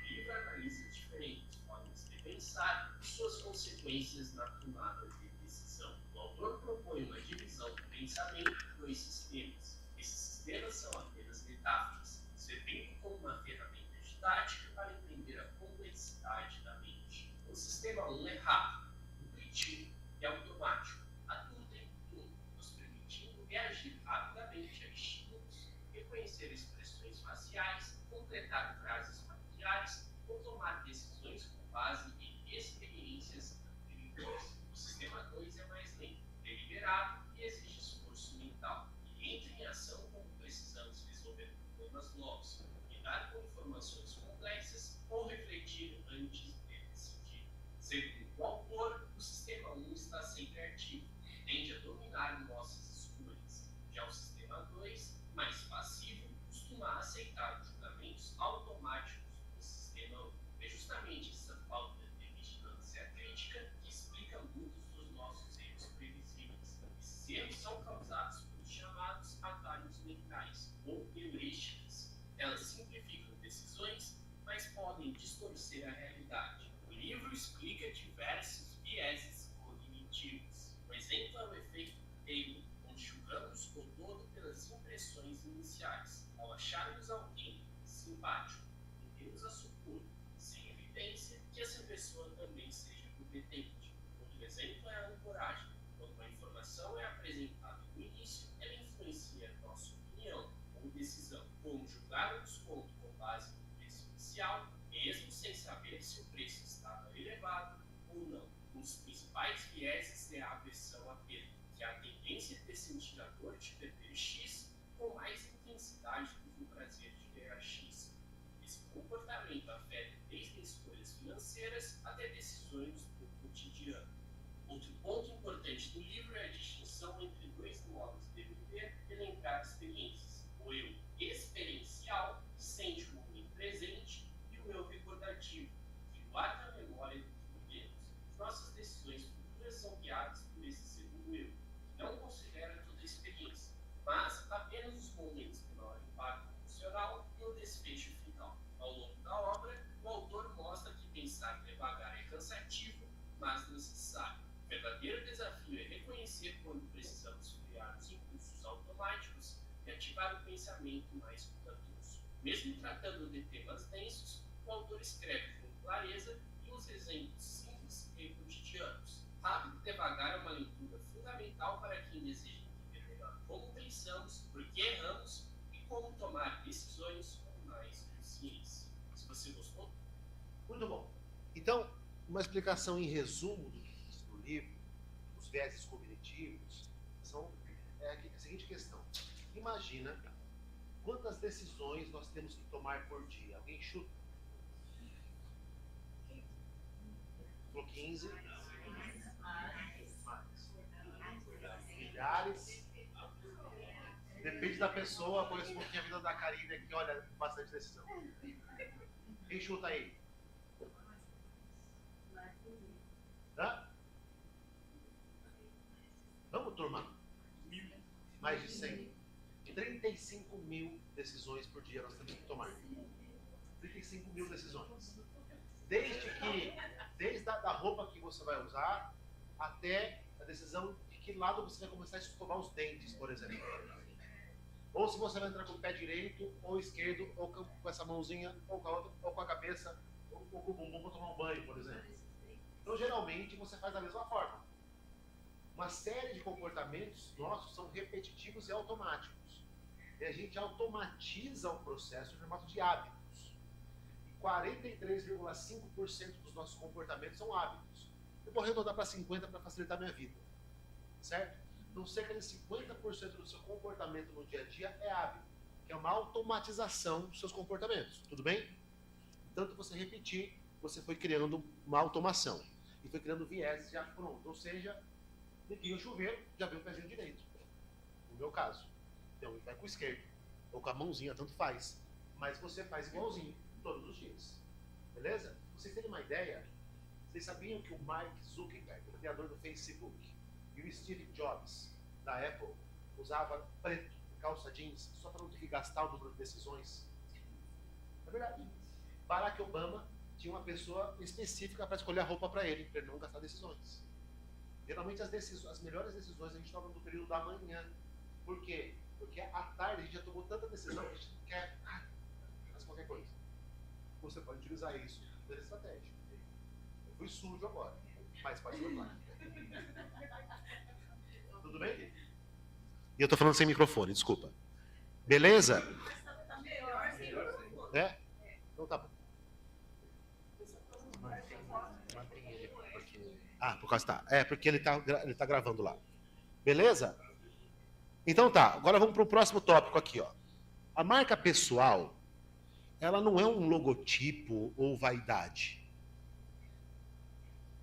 O livro analisa diferentes formas de pensar e suas consequências na tomada de decisão. O autor propõe uma divisão do pensamento em dois sistemas. Esses sistemas são apenas metáforas, servindo como uma ferramenta didática para entender a complexidade da mente. O sistema 1 é rápido, intuitivo e automático, atua o tempo todo, nos permitindo reagir rapidamente a estímulos, reconhecer expressões faciais, completar frases familiares ou tomar decisões com base em experiências anteriores. O sistema 2 é mais lento, deliberado e exige esforço mental. E entra em ação quando precisamos resolver problemas novos, lidar com informações complexas ou refletir antes de decidir. Segundo o autor, podem distorcer a realidade. O livro explica diversos vieses cognitivos. Um exemplo é o efeito Taylor, onde julgamos o todo pelas impressões iniciais. Ao acharmos alguém simpático, tendemos a supor, sem evidência, que essa pessoa também seja competente. Outro exemplo é a ancoragem. Quando uma informação é apresentada no início, ela influencia a nossa opinião ou decisão. Como julgar um desconto com base no preço inicial, mesmo sem saber se o preço estava elevado ou não. Um dos principais vieses é a aversão à perda, que é a tendência de sentir a dor de perder X com mais intensidade do que o prazer de ganhar X. Esse comportamento afeta desde escolhas financeiras até decisões do cotidiano. Outro ponto importante do livro é a distinção entre dois modos de viver e elencar experiências. O eu experiencial, que sente o momento presente, e o eu recordativo, que guarda a memória do que vivemos. Nossas decisões futuras são guiadas por esse segundo eu, que não considera toda a experiência, mas apenas os momentos de maior impacto emocional e o desfecho final. Ao longo da obra, o autor mostra que pensar devagar é cansativo, mas necessário. O verdadeiro desafio é reconhecer quando precisamos frear os impulsos automáticos e ativar o pensamento mais cuidadoso. Mesmo tratando de temas densos, o autor escreve com clareza e usa exemplos simples e cotidianos. Rápido e devagar é uma leitura fundamental para quem deseja entender melhor como pensamos, por que erramos e como tomar decisões com mais consciência. Se você gostou, Muito bom. Então, uma explicação em resumo do livro, os vieses cognitivos, é a seguinte questão. Imagina quantas decisões nós temos que tomar por dia. Alguém chuta? Falou 15? Mais. Milhares. Depende da pessoa. Conheço um pouquinho a vida da Karine aqui, olha, bastante decisão. Quem chuta aí? Hã? Vamos, turma? Mais de 100. 35 mil decisões por dia nós temos que tomar. 35 mil decisões. Desde a roupa que você vai usar, até a decisão de que lado você vai começar a escovar os dentes, por exemplo. Ou se você vai entrar com o pé direito, ou esquerdo, ou com essa mãozinha, ou com a outra, ou com a cabeça, ou com o bumbum para tomar um banho, por exemplo. Então, geralmente, você faz da mesma forma. Uma série de comportamentos nossos são repetitivos e automáticos. E a gente automatiza o processo em formato de hábitos. E 43,5% dos nossos comportamentos são hábitos. Eu vou arredondar para 50% para facilitar a minha vida. Certo? Então, cerca de 50% do seu comportamento no dia a dia é hábito, que é uma automatização dos seus comportamentos. Tudo bem? Tanto você repetir, você foi criando uma automação. E foi criando viés já pronto. Ou seja, liguei o chuveiro, já veio o pezinho direito. No meu caso. Então, ele vai com o esquerdo. Ou com a mãozinha, tanto faz. Mas você faz igualzinho todos os dias. Beleza? Pra vocês terem uma ideia, vocês sabiam que o Mark Zuckerberg, o criador do Facebook, e o Steve Jobs, da Apple, usava preto, calça jeans, só para não ter que gastar o número de decisões? É verdade. Barack Obama tinha uma pessoa específica para escolher a roupa para ele não gastar decisões. Geralmente as melhores decisões a gente toma no período da manhã. Por quê? Porque à tarde a gente já tomou tanta decisão que a gente não quer fazer qualquer coisa. Você pode utilizar isso como estratégia. Eu fui sujo agora, mas pode ser. Tudo bem? E eu tô falando sem microfone, desculpa. Beleza? É? Então tá bom. Mantém ele porque... Ah, por causa tá. É, porque ele tá gravando lá. Beleza? Então tá, agora vamos para o próximo tópico aqui, ó. A marca pessoal, ela não é um logotipo ou vaidade.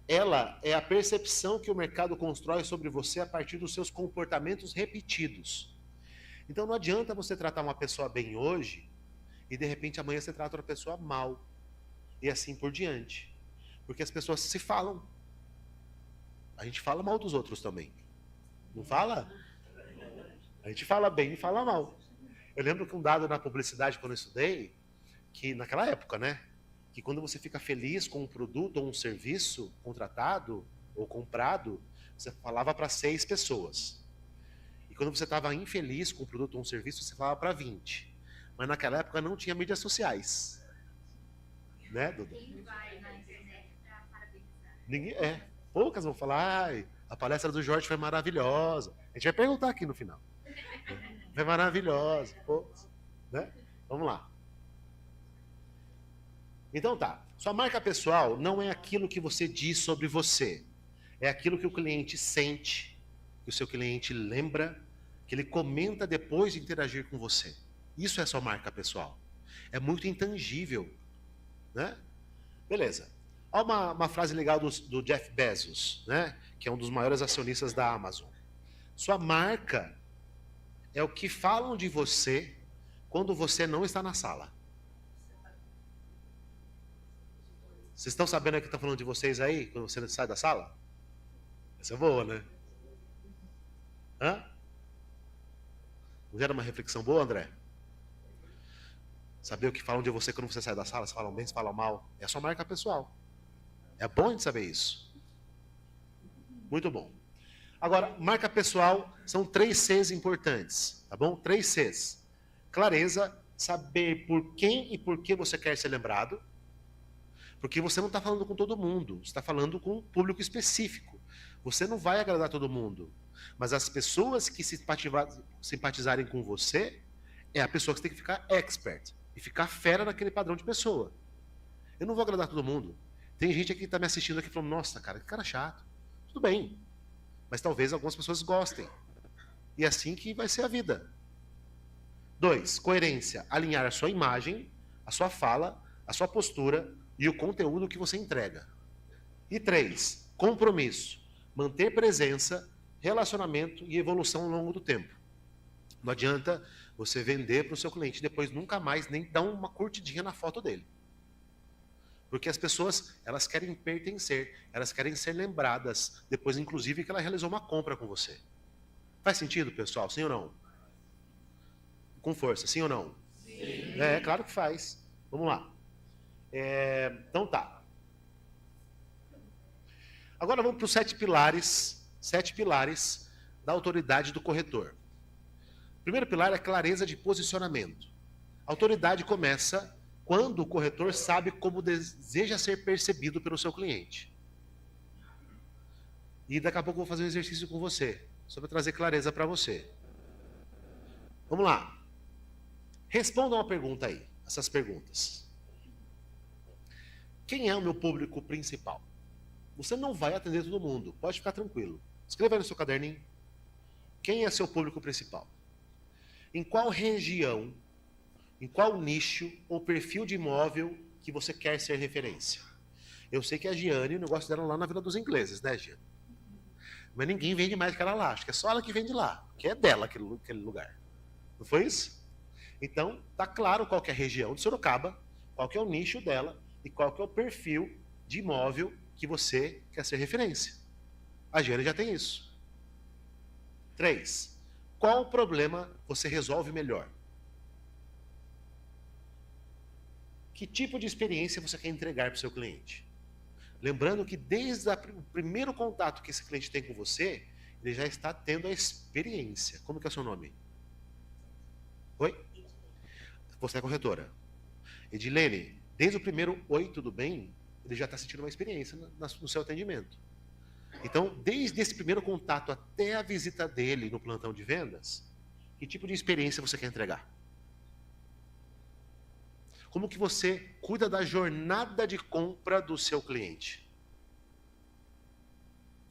Ela é a percepção que o mercado constrói sobre você a partir dos seus comportamentos repetidos. Então não adianta você tratar uma pessoa bem hoje e de repente amanhã você trata outra pessoa mal. E assim por diante. Porque as pessoas se falam. A gente fala mal dos outros também. Não fala? A gente fala bem e fala mal. Eu lembro que um dado na publicidade, quando eu estudei, que naquela época, né? que quando você fica feliz com um produto ou um serviço contratado ou comprado, você falava para 6 pessoas. E quando você estava infeliz com um produto ou um serviço, você falava para 20. Mas naquela época não tinha mídias sociais. Né, Dudu? Quem vai na internet para parabenizar? Ninguém, poucas vão falar, ai, a palestra do Jorge foi maravilhosa. A gente vai perguntar aqui no final. Foi maravilhosa. Poucas, né? Vamos lá. Então tá, sua marca pessoal não é aquilo que você diz sobre você. É aquilo que o cliente sente, que o seu cliente lembra, que ele comenta depois de interagir com você. Isso é sua marca pessoal. É muito intangível, né? Beleza. Olha uma frase legal do Jeff Bezos, né? Que é um dos maiores acionistas da Amazon. Sua marca é o que falam de você quando você não está na sala. Vocês estão sabendo o que está falando de vocês aí, quando você sai da sala? Essa é boa, né? Hã? Não gera uma reflexão boa, André? Saber o que falam de você quando você sai da sala, se falam bem, se falam mal. É a sua marca pessoal. É bom de saber isso. Muito bom. Agora, marca pessoal são 3 Cs importantes, tá bom? 3 Cs. Clareza, saber por quem e por que você quer ser lembrado. Porque você não está falando com todo mundo, você está falando com um público específico. Você não vai agradar todo mundo. Mas as pessoas que simpatizarem com você, é a pessoa que você tem que ficar expert. E ficar fera naquele padrão de pessoa. Eu não vou agradar todo mundo. Tem gente aqui que está me assistindo aqui falando, nossa, cara, que cara chato. Tudo bem. Mas talvez algumas pessoas gostem. E é assim que vai ser a vida. 2, coerência. Alinhar a sua imagem, a sua fala, a sua postura e o conteúdo que você entrega. E 3, compromisso. Manter presença, relacionamento e evolução ao longo do tempo. Não adianta você vender para o seu cliente e depois nunca mais nem dar uma curtidinha na foto dele. Porque as pessoas, elas querem pertencer, elas querem ser lembradas, depois inclusive que ela realizou uma compra com você. Faz sentido, pessoal? Sim ou não? Com força, sim ou não? Sim. Claro que faz. Vamos lá. Então tá. Agora vamos para os 7 pilares da autoridade do corretor. O primeiro pilar é clareza de posicionamento. A autoridade começa quando o corretor sabe como deseja ser percebido pelo seu cliente. E daqui a pouco eu vou fazer um exercício com você, só para trazer clareza para você. Vamos lá. Responda uma pergunta aí, essas perguntas. Quem é o meu público principal? Você não vai atender todo mundo, pode ficar tranquilo. Escreva aí no seu caderninho. Quem é seu público principal? Em qual região, em qual nicho ou perfil de imóvel que você quer ser referência? Eu sei que a Giane, o negócio dela lá na Vila dos Ingleses, né, Giane? Mas ninguém vende mais que ela lá, acho que é só ela que vende lá, que é dela aquele lugar. Não foi isso? Então, tá claro qual que é a região de Sorocaba, qual que é o nicho dela e qual que é o perfil de imóvel que você quer ser referência. A Giane já tem isso. 3. Qual problema você resolve melhor? Que tipo de experiência você quer entregar para o seu cliente? Lembrando que desde o primeiro contato que esse cliente tem com você, ele já está tendo a experiência. Como que é o seu nome? Oi? Você é corretora. Edilene, desde o primeiro oi, tudo bem? Ele já está sentindo uma experiência no seu atendimento. Então, desde esse primeiro contato até a visita dele no plantão de vendas, que tipo de experiência você quer entregar? Como que você cuida da jornada de compra do seu cliente?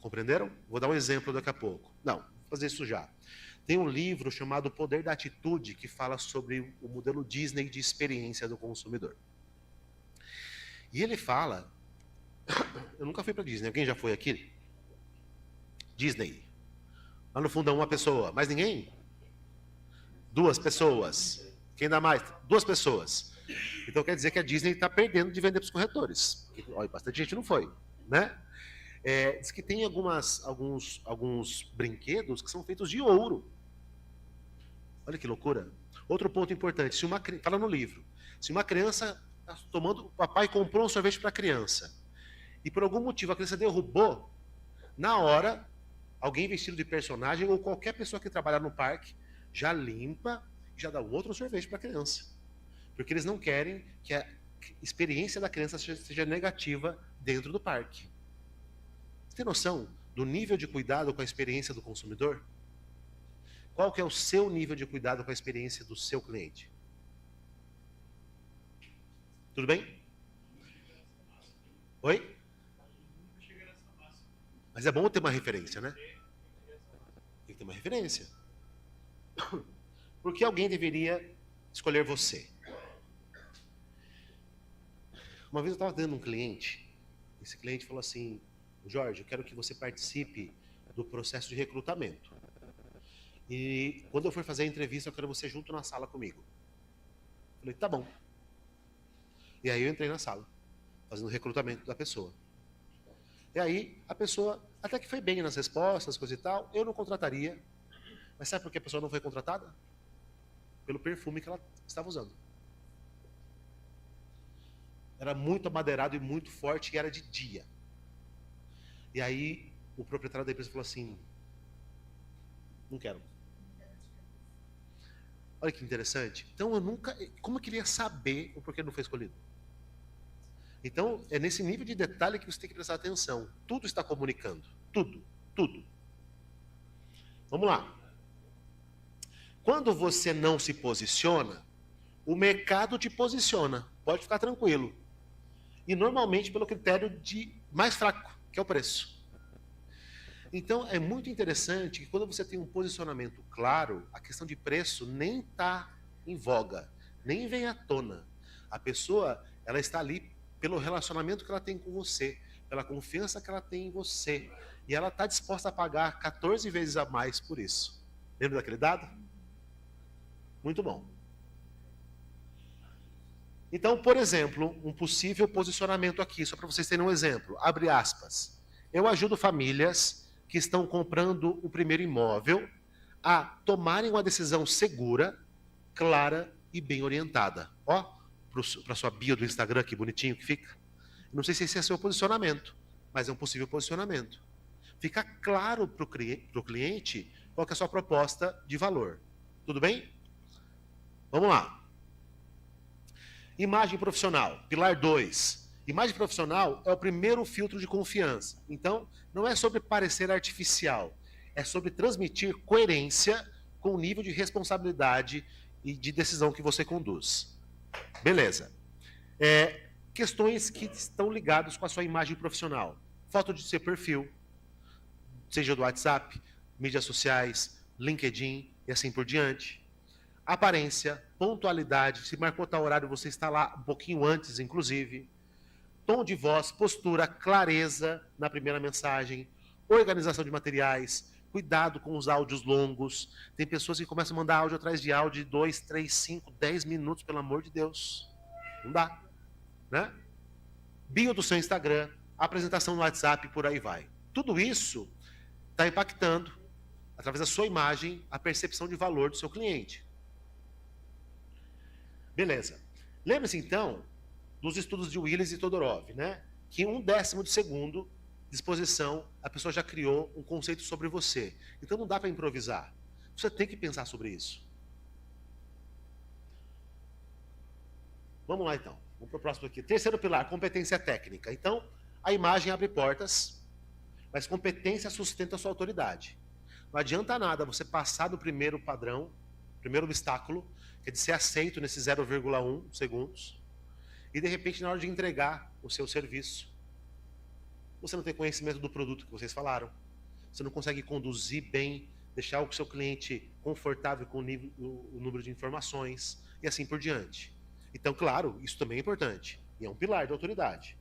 Compreenderam? Vou dar um exemplo daqui a pouco. Não, vou fazer isso já. Tem um livro chamado O Poder da Atitude, que fala sobre o modelo Disney de experiência do consumidor. E ele fala... Eu nunca fui para Disney. Alguém já foi aqui? Disney. Lá no fundo é uma pessoa. Mais ninguém? 2 pessoas. Quem dá mais? 2 pessoas. Então quer dizer que a Disney está perdendo de vender para os corretores. Olha, bastante gente não foi, né? Diz que tem alguns brinquedos que são feitos de ouro. Olha que loucura. Outro ponto importante. Fala no livro. Se uma criança o papai comprou um sorvete para a criança. E por algum motivo a criança derrubou, na hora, alguém vestido de personagem ou qualquer pessoa que trabalha no parque já limpa e já dá um outro sorvete para a criança. Porque eles não querem que a experiência da criança seja negativa dentro do parque. Você tem noção do nível de cuidado com a experiência do consumidor? Qual que é o seu nível de cuidado com a experiência do seu cliente? Tudo bem? Oi? Mas é bom ter uma referência, né? Tem que ter uma referência. Por que alguém deveria escolher você? Uma vez eu estava dando um cliente, esse cliente falou assim: Jorge, eu quero que você participe do processo de recrutamento. E quando eu for fazer a entrevista, eu quero você junto na sala comigo. Eu falei, tá bom. E aí eu entrei na sala, fazendo o recrutamento da pessoa. E aí a pessoa até que foi bem nas respostas, coisa e tal, eu não contrataria. Mas sabe por que a pessoa não foi contratada? Pelo perfume que ela estava usando. Era muito amadeirado e muito forte e era de dia. E aí o proprietário da empresa falou assim, não quero. Olha que interessante. Então como eu queria saber o porquê não foi escolhido? Então é nesse nível de detalhe que você tem que prestar atenção. Tudo está comunicando. Tudo. Vamos lá. Quando você não se posiciona, o mercado te posiciona. Pode ficar tranquilo. E normalmente pelo critério de mais fraco, que é o preço. Então é muito interessante que quando você tem um posicionamento claro, a questão de preço nem está em voga, nem vem à tona. A pessoa, ela está ali pelo relacionamento que ela tem com você, pela confiança que ela tem em você. E ela está disposta a pagar 14 vezes a mais por isso. Lembra daquele dado? Muito bom. Então, por exemplo, um possível posicionamento aqui, só para vocês terem um exemplo. Abre aspas. Eu ajudo famílias que estão comprando o primeiro imóvel a tomarem uma decisão segura, clara e bem orientada. Ó, para sua bio do Instagram, que bonitinho que fica. Não sei se esse é seu posicionamento, mas é um possível posicionamento. Fica claro para o cliente qual que é a sua proposta de valor. Tudo bem? Vamos lá. Imagem profissional, pilar 2. Imagem profissional é o primeiro filtro de confiança. Então, não é sobre parecer artificial, é sobre transmitir coerência com o nível de responsabilidade e de decisão que você conduz. Beleza. Questões que estão ligadas com a sua imagem profissional. Foto de seu perfil, seja do WhatsApp, mídias sociais, LinkedIn e assim por diante. Aparência, pontualidade, se marcou tal horário, você está lá um pouquinho antes, inclusive. Tom de voz, postura, clareza na primeira mensagem, organização de materiais, cuidado com os áudios longos. Tem pessoas que começam a mandar áudio atrás de áudio de 2, 3, 5, 10 minutos, pelo amor de Deus. Não dá, né? Bio do seu Instagram, apresentação no WhatsApp, por aí vai. Tudo isso está impactando, através da sua imagem, a percepção de valor do seu cliente. Beleza. Lembre-se, então, dos estudos de Willis e Todorov, né? Que em 1/10 de segundo de exposição, a pessoa já criou um conceito sobre você. Então não dá para improvisar. Você tem que pensar sobre isso. Vamos lá, então. Vamos para o próximo aqui. Terceiro pilar, competência técnica. Então, a imagem abre portas, mas competência sustenta a sua autoridade. Não adianta nada você passar do primeiro padrão, primeiro obstáculo, que é de ser aceito nesses 0,1 segundos, e de repente, na hora de entregar o seu serviço, você não tem conhecimento do produto que vocês falaram, você não consegue conduzir bem, deixar o seu cliente confortável com o número de informações, e assim por diante. Então, claro, isso também é importante, e é um pilar da autoridade.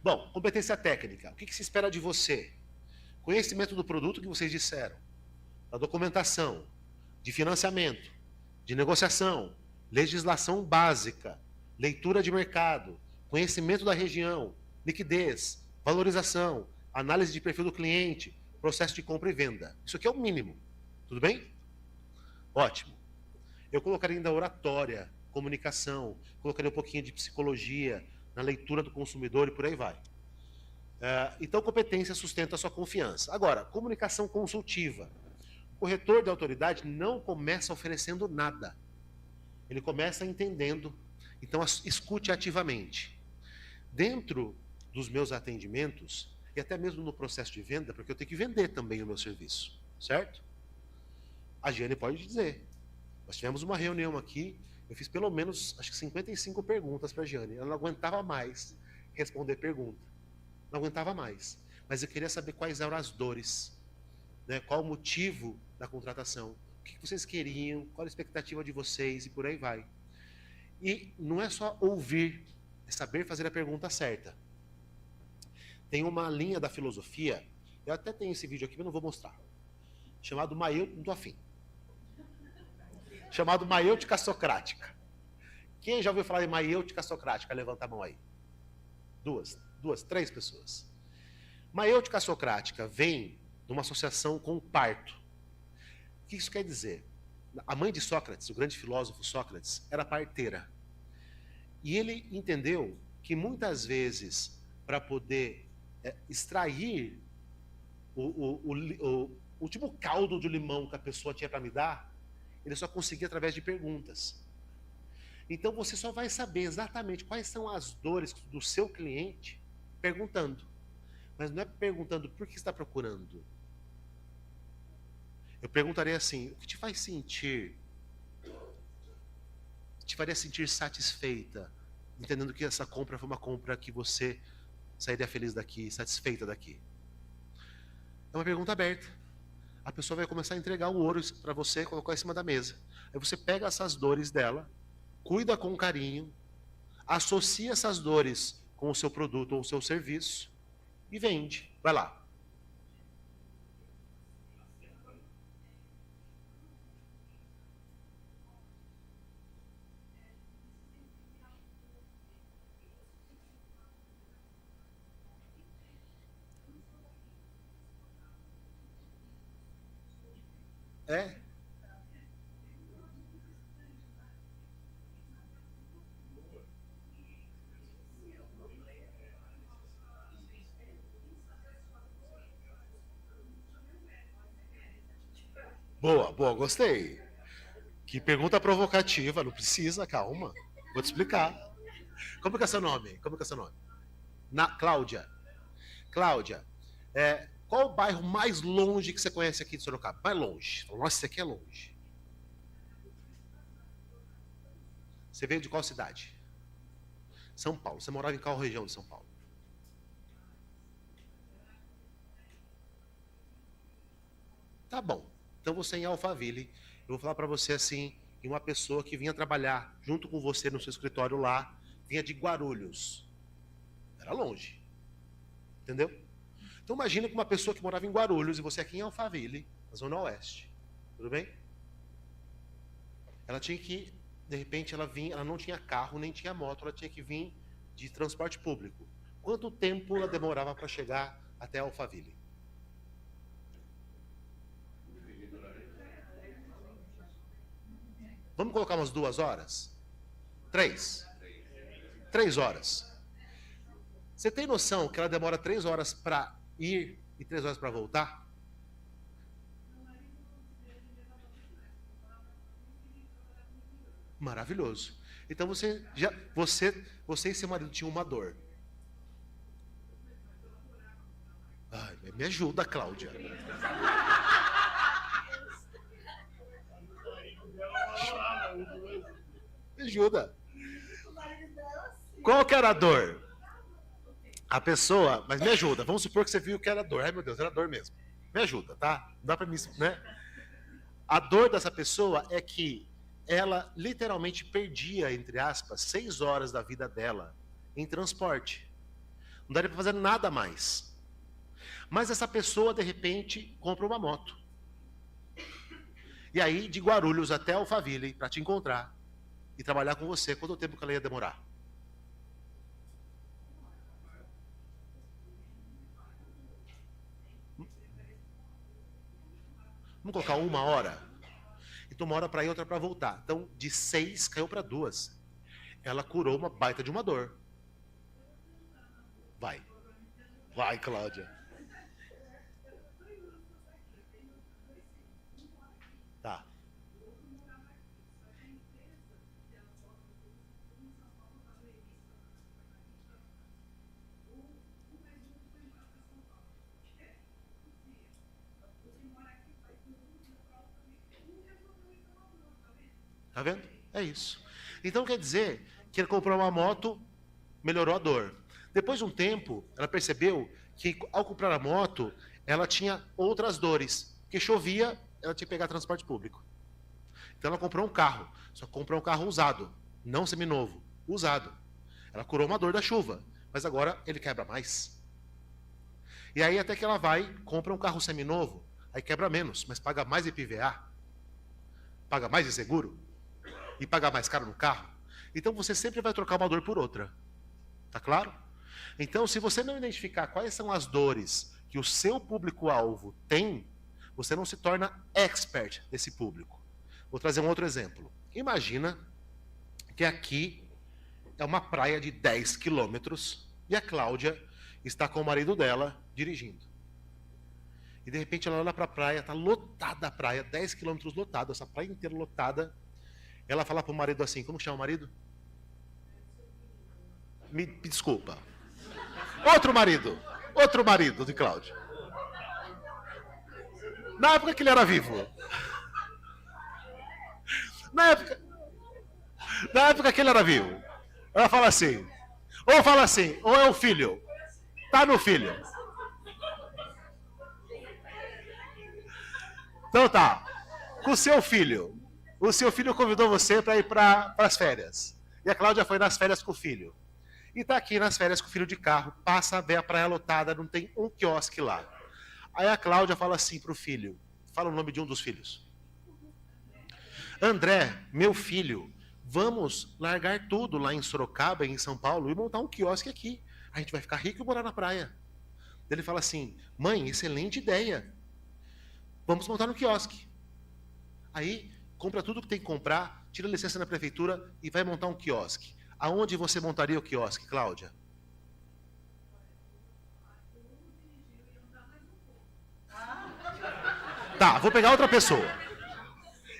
Bom, competência técnica. O que se espera de você? Conhecimento do produto que vocês disseram, da documentação, de financiamento, de negociação, legislação básica, leitura de mercado, conhecimento da região, liquidez, valorização, análise de perfil do cliente, processo de compra e venda. Isso aqui é o mínimo. Tudo bem? Ótimo. Eu colocaria ainda oratória, comunicação, colocaria um pouquinho de psicologia, na leitura do consumidor e por aí vai. Então, competência sustenta a sua confiança. Agora, comunicação consultiva. O corretor de autoridade não começa oferecendo nada. Ele começa entendendo. Então, escute ativamente. Dentro dos meus atendimentos, e até mesmo no processo de venda, porque eu tenho que vender também o meu serviço, certo? A Giane pode dizer. Nós tivemos uma reunião aqui, eu fiz pelo menos, acho que 55 perguntas para a Giane. Ela não aguentava mais responder pergunta. Não aguentava mais. Mas eu queria saber quais eram as dores, né? Qual o motivo da contratação, o que vocês queriam, qual a expectativa de vocês e por aí vai. E não é só ouvir, é saber fazer a pergunta certa. Tem uma linha da filosofia, eu até tenho esse vídeo aqui, mas não vou mostrar, chamado não tô afim. Chamado maiêutica socrática. Quem já ouviu falar em maiêutica socrática? Levanta a mão aí. Duas, três pessoas. Maiêutica socrática vem de uma associação com o parto. O que isso quer dizer? A mãe de Sócrates, o grande filósofo Sócrates, era parteira. E ele entendeu que muitas vezes, para poder extrair o último caldo de limão que a pessoa tinha para me dar, ele só conseguia através de perguntas. Então você só vai saber exatamente quais são as dores do seu cliente perguntando. Mas não é perguntando por que você está procurando. Eu perguntaria assim: o que te faz sentir? Te faria sentir satisfeita, entendendo que essa compra foi uma compra que você sairia feliz daqui, satisfeita daqui? É uma pergunta aberta. A pessoa vai começar a entregar o ouro para você, colocar em cima da mesa. Aí você pega essas dores dela, cuida com carinho, associa essas dores com o seu produto ou o seu serviço e vende. Vai lá. É? Boa, gostei. Que pergunta provocativa, não precisa, calma. Vou te explicar. Como que é seu nome? Cláudia. Cláudia, qual o bairro mais longe que você conhece aqui de Sorocaba? Mais longe. Nossa, esse aqui é longe. Você veio de qual cidade? São Paulo. Você morava em qual região de São Paulo? Tá bom. Então você em Alphaville, eu vou falar para você assim, que uma pessoa que vinha trabalhar junto com você no seu escritório lá, vinha de Guarulhos. Era longe. Entendeu? Então imagina que uma pessoa que morava em Guarulhos e você aqui em Alphaville, na Zona Oeste. Tudo bem? Ela tinha que, de repente, ela não tinha carro, nem tinha moto, ela tinha que vir de transporte público. Quanto tempo ela demorava para chegar até Alphaville? Vamos colocar umas 2 horas? 3? 3 horas. Você tem noção que ela demora 3 horas para ir e 3 horas para voltar? Maravilhoso. Então você e seu marido tinham uma dor. Ai, me ajuda, Cláudia. Me ajuda. Qual que era a dor? A pessoa, mas me ajuda. Vamos supor que você viu que era dor. Ai, meu Deus, era dor mesmo. Me ajuda, tá? Não dá pra mim, né? A dor dessa pessoa é que ela literalmente perdia, entre aspas, 6 horas da vida dela em transporte. Não daria para fazer nada mais. Mas essa pessoa, de repente, compra uma moto. E aí, de Guarulhos até Alphaville, para te encontrar e trabalhar com você, quanto tempo que ela ia demorar? Vamos colocar 1 hora? Então, uma hora para ir, outra para voltar. Então, de 6 caiu para 2. Ela curou uma baita de uma dor. Vai. Vai, Cláudia. Tá. Tá vendo? É isso. Então quer dizer que ele comprou uma moto, melhorou a dor. Depois de um tempo, ela percebeu que ao comprar a moto, ela tinha outras dores. Porque chovia, ela tinha que pegar transporte público. Então ela comprou um carro. Só que comprou um carro usado, não seminovo, usado. Ela curou uma dor da chuva, mas agora ele quebra mais. E aí até que ela vai, compra um carro seminovo, aí quebra menos, mas paga mais IPVA, paga mais de seguro e paga mais caro no carro. Então você sempre vai trocar uma dor por outra. Tá claro? Então, se você não identificar quais são as dores que o seu público-alvo tem, você não se torna expert desse público. Vou trazer um outro exemplo. Imagina que aqui é uma praia de 10 quilômetros e a Cláudia está com o marido dela dirigindo. E de repente ela olha para a praia, está lotada a praia, 10 quilômetros lotada, essa praia inteira lotada. Ela fala para o marido assim, como chama o marido? Me desculpa. Outro marido de Cláudia. Na época que ele era vivo. Na época que ele era vivo. Ela fala assim, ou é o filho. Tá no filho. Então tá. Com o seu filho. O seu filho convidou você para ir para as férias. E a Cláudia foi nas férias com o filho. E tá aqui nas férias com o filho de carro, passa, vê a praia lotada, não tem um quiosque lá. Aí a Cláudia fala assim pro filho, fala o nome de um dos filhos. André, meu filho, vamos largar tudo lá em Sorocaba, em São Paulo, e montar um quiosque aqui. A gente vai ficar rico e morar na praia. Ele fala assim, mãe, excelente ideia. Vamos montar um quiosque. Aí, compra tudo que tem que comprar, tira a licença na prefeitura e vai montar um quiosque. Aonde você montaria o quiosque, Cláudia? Tá, vou pegar outra pessoa.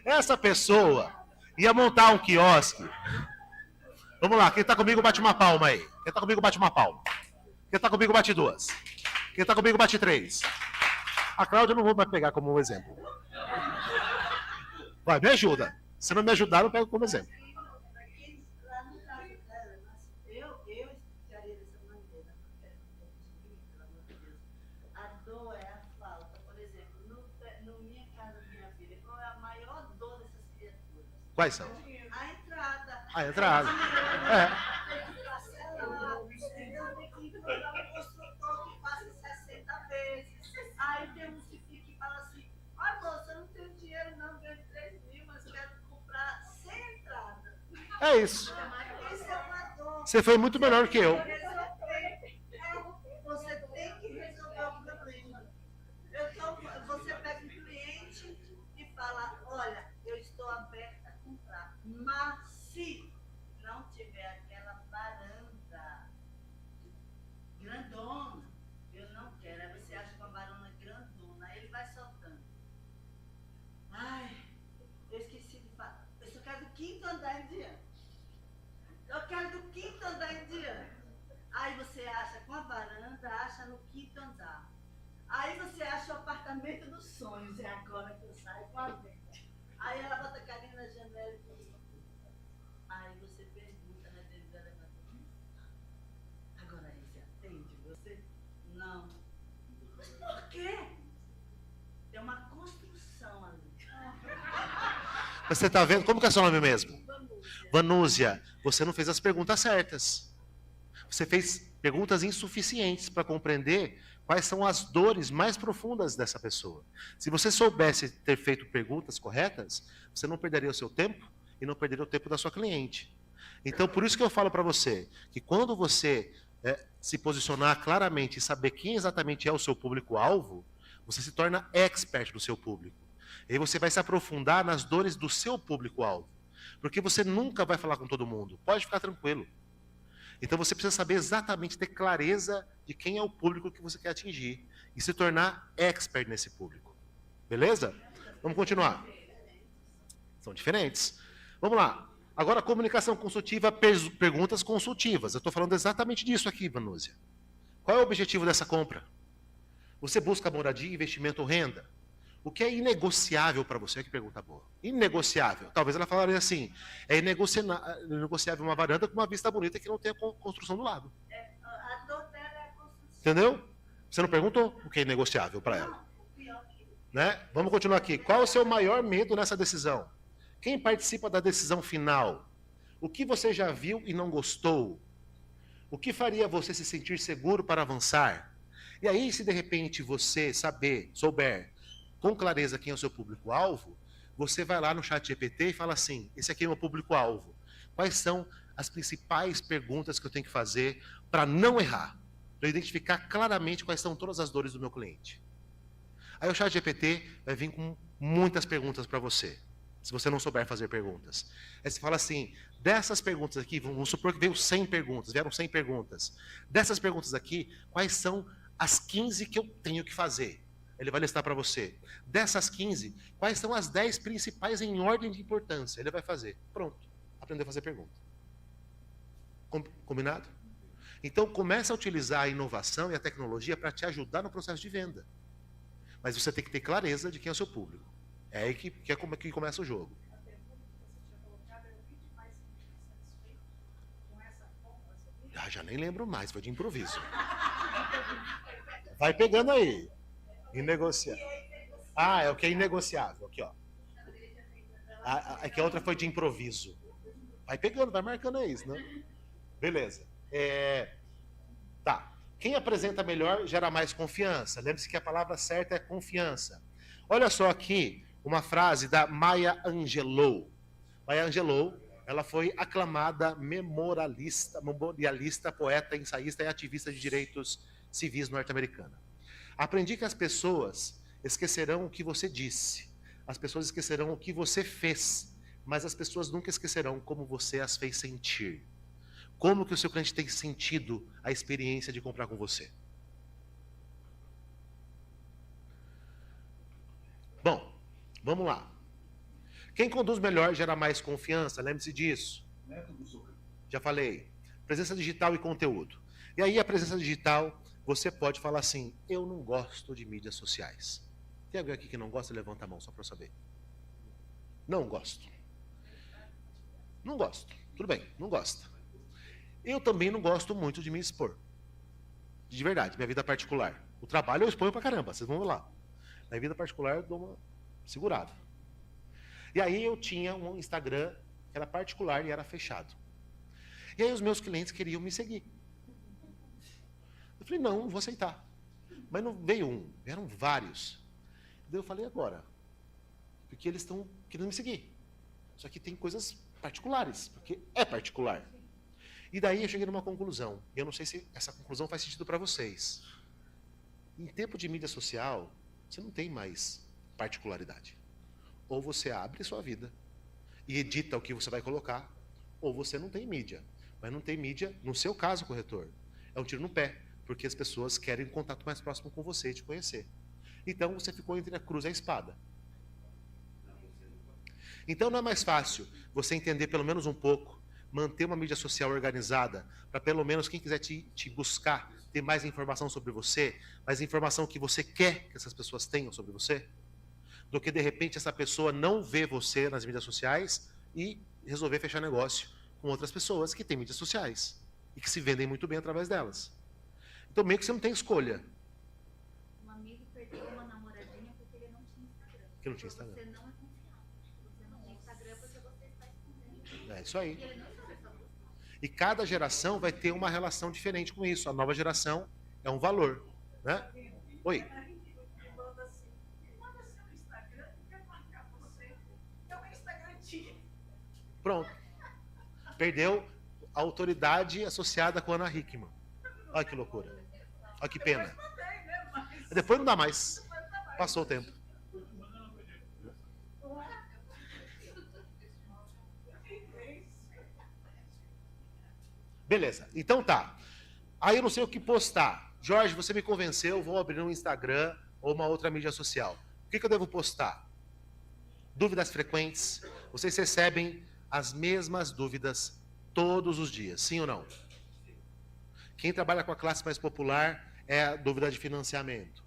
Essa pessoa ia montar um quiosque. Vamos lá, quem tá comigo bate uma palma aí. Quem tá comigo bate uma palma. Quem tá comigo bate duas. Quem tá comigo bate três. A Cláudia eu não vou mais pegar como um exemplo. Vai, me ajuda. Se não me ajudar, eu pego como exemplo. Quais são? A entrada. A entrada. É. Aí tem uns que ficam e falam assim, ah, moça, eu não tenho dinheiro não, ganho 3 mil, mas quero comprar sem entrada. É isso. Isso é uma dor. Você foi muito melhor que eu. Você tem que resolver o problema. Você pega um cliente e fala, olha, eu estou aberta a comprar, mas se não tiver aquela varanda grandona, eu não quero. Aí você acha uma varanda grandona, aí ele vai soltando. Ai, eu esqueci de falar. Eu só quero do 5º andar em diante. Eu quero do 5º andar em diante. Aí você acha com a varanda, acha no 5º andar. Aí você acha o apartamento dos sonhos. É agora que eu saio com a venda. Aí ela bota a carinha na janela e fala, aí você pergunta, né, dentro da elevador. Agora aí você atende você? Não. Mas por quê? Tem uma construção ali. Você tá vendo? Como que é seu nome mesmo? Vanúzia. Você não fez as perguntas certas. Você fez perguntas insuficientes para compreender quais são as dores mais profundas dessa pessoa. Se você soubesse ter feito perguntas corretas, você não perderia o seu tempo e não perderia o tempo da sua cliente. Então, por isso que eu falo para você, que quando você se posicionar claramente e saber quem exatamente é o seu público-alvo, você se torna expert do seu público. E aí você vai se aprofundar nas dores do seu público-alvo. Porque você nunca vai falar com todo mundo. Pode ficar tranquilo. Então você precisa saber exatamente, ter clareza de quem é o público que você quer atingir. E se tornar expert nesse público. Beleza? Vamos continuar. São diferentes. Vamos lá. Agora, comunicação consultiva, perguntas consultivas. Eu estou falando exatamente disso aqui, Vanúzia. Qual é o objetivo dessa compra? Você busca moradia, investimento ou renda? O que é inegociável para você? Que pergunta boa. Inegociável. Talvez ela falaria assim, é inegociável uma varanda com uma vista bonita que não tenha construção do lado. A dor dela é a construção. Entendeu? Você não perguntou o que é inegociável para ela. Né? Vamos continuar aqui. Qual é o seu maior medo nessa decisão? Quem participa da decisão final? O que você já viu e não gostou? O que faria você se sentir seguro para avançar? E aí, se de repente você souber com clareza quem é o seu público-alvo, você vai lá no ChatGPT e fala assim, esse aqui é o meu público-alvo. Quais são as principais perguntas que eu tenho que fazer para não errar? Para identificar claramente quais são todas as dores do meu cliente. Aí o ChatGPT vai vir com muitas perguntas para você, se você não souber fazer perguntas. Aí você fala assim, dessas perguntas aqui, vamos supor que vieram 100 perguntas. Dessas perguntas aqui, quais são as 15 que eu tenho que fazer? Ele vai listar para você. Dessas 15, quais são as 10 principais em ordem de importância? Ele vai fazer. Pronto. Aprendeu a fazer pergunta. Combinado? Então, começa a utilizar a inovação e a tecnologia para te ajudar no processo de venda. Mas você tem que ter clareza de quem é o seu público. É aí que começa o jogo. A pergunta que você tinha colocado era o que te faz sentir satisfeito com essa compra? Já nem lembro mais, foi de improviso. Vai pegando aí. Inegociável. Ah, é o que é inegociável. Aqui, ó. Aqui a outra foi de improviso. Vai pegando, vai marcando aí, né? Beleza. Tá. Quem apresenta melhor gera mais confiança. Lembre-se que a palavra certa é confiança. Olha só aqui uma frase da Maya Angelou. Maya Angelou, ela foi aclamada memorialista, poeta, ensaísta e ativista de direitos civis norte-americana. Aprendi que as pessoas esquecerão o que você disse. As pessoas esquecerão o que você fez. Mas as pessoas nunca esquecerão como você as fez sentir. Como que o seu cliente tem sentido a experiência de comprar com você. Bom, vamos lá. Quem conduz melhor gera mais confiança, lembre-se disso. Já falei. Presença digital e conteúdo. E aí a presença digital, você pode falar assim, eu não gosto de mídias sociais. Tem alguém aqui que não gosta? Levanta a mão, só para eu saber. Não gosto. Não gosto. Tudo bem, não gosta. Eu também não gosto muito de me expor. De verdade, minha vida particular. O trabalho eu exponho pra caramba, vocês vão ver lá. Na vida particular eu dou uma segurada. E aí eu tinha um Instagram que era particular e era fechado. E aí os meus clientes queriam me seguir. Eu falei, não vou aceitar. Mas não veio um, vieram vários. Daí eu falei, agora? Porque eles estão querendo me seguir. Só que tem coisas particulares, porque é particular. E daí eu cheguei numa conclusão. E eu não sei se essa conclusão faz sentido para vocês. Em tempo de mídia social, você não tem mais particularidade. Ou você abre sua vida e edita o que você vai colocar, ou você não tem mídia. Mas não tem mídia, no seu caso, corretor, é um tiro no pé, porque as pessoas querem um contato mais próximo com você e te conhecer. Então você ficou entre a cruz e a espada. Então não é mais fácil você entender pelo menos um pouco, manter uma mídia social organizada, para pelo menos quem quiser te buscar, ter mais informação sobre você, mais informação que você quer que essas pessoas tenham sobre você, do que de repente essa pessoa não vê você nas mídias sociais e resolver fechar negócio com outras pessoas que têm mídias sociais e que se vendem muito bem através delas. Então meio que você não tem escolha. Um amigo perdeu uma namoradinha porque ele não tinha Instagram. Que não tinha Instagram. Você não é confiável. Você não tem Instagram porque você está escondendo. É isso aí. E ele não sabe essa música. E cada geração vai ter uma relação diferente com isso. A nova geração é um valor, né? Oi. Manda assim, manda seu Instagram, quer marcar você. É o Instagram antigo. Pronto. Perdeu a autoridade associada com a Ana Hickman. Olha que loucura. Olha que pena. Mandei, né? Mas Depois não dá mais. Passou o tempo. Beleza, então tá. Aí eu não sei o que postar. Jorge, você me convenceu, vou abrir um Instagram ou uma outra mídia social. O que eu devo postar? Dúvidas frequentes. Vocês recebem as mesmas dúvidas todos os dias, sim ou não? Quem trabalha com a classe mais popular é a dúvida de financiamento.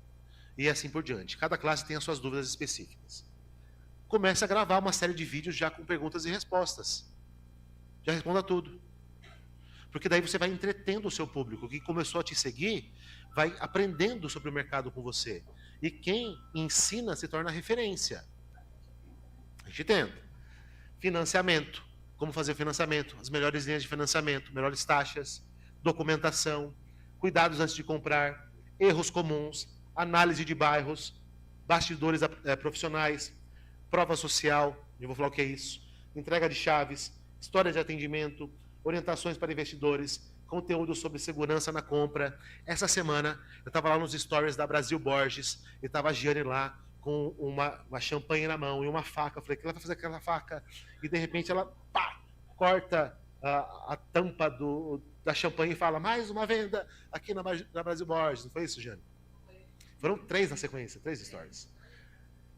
E assim por diante. Cada classe tem as suas dúvidas específicas. Comece a gravar uma série de vídeos já com perguntas e respostas. Já responda tudo. Porque daí você vai entretendo o seu público, que começou a te seguir, vai aprendendo sobre o mercado com você. E quem ensina se torna referência. A gente tenta. Financiamento. Como fazer o financiamento? As melhores linhas de financiamento, melhores taxas, documentação, cuidados antes de comprar, erros comuns, análise de bairros, bastidores profissionais, prova social, eu vou falar o que é isso, entrega de chaves, história de atendimento, orientações para investidores, conteúdo sobre segurança na compra. Essa semana, eu estava lá nos stories da Brasil Borges, e estava a Giane lá com uma champanhe na mão e uma faca. Eu falei, o que ela vai fazer com aquela faca? E de repente ela corta a tampa da champanhe e fala, mais uma venda aqui na Brasil Borges. Não foi isso, Giane? Foram 3 na sequência, 3 stories.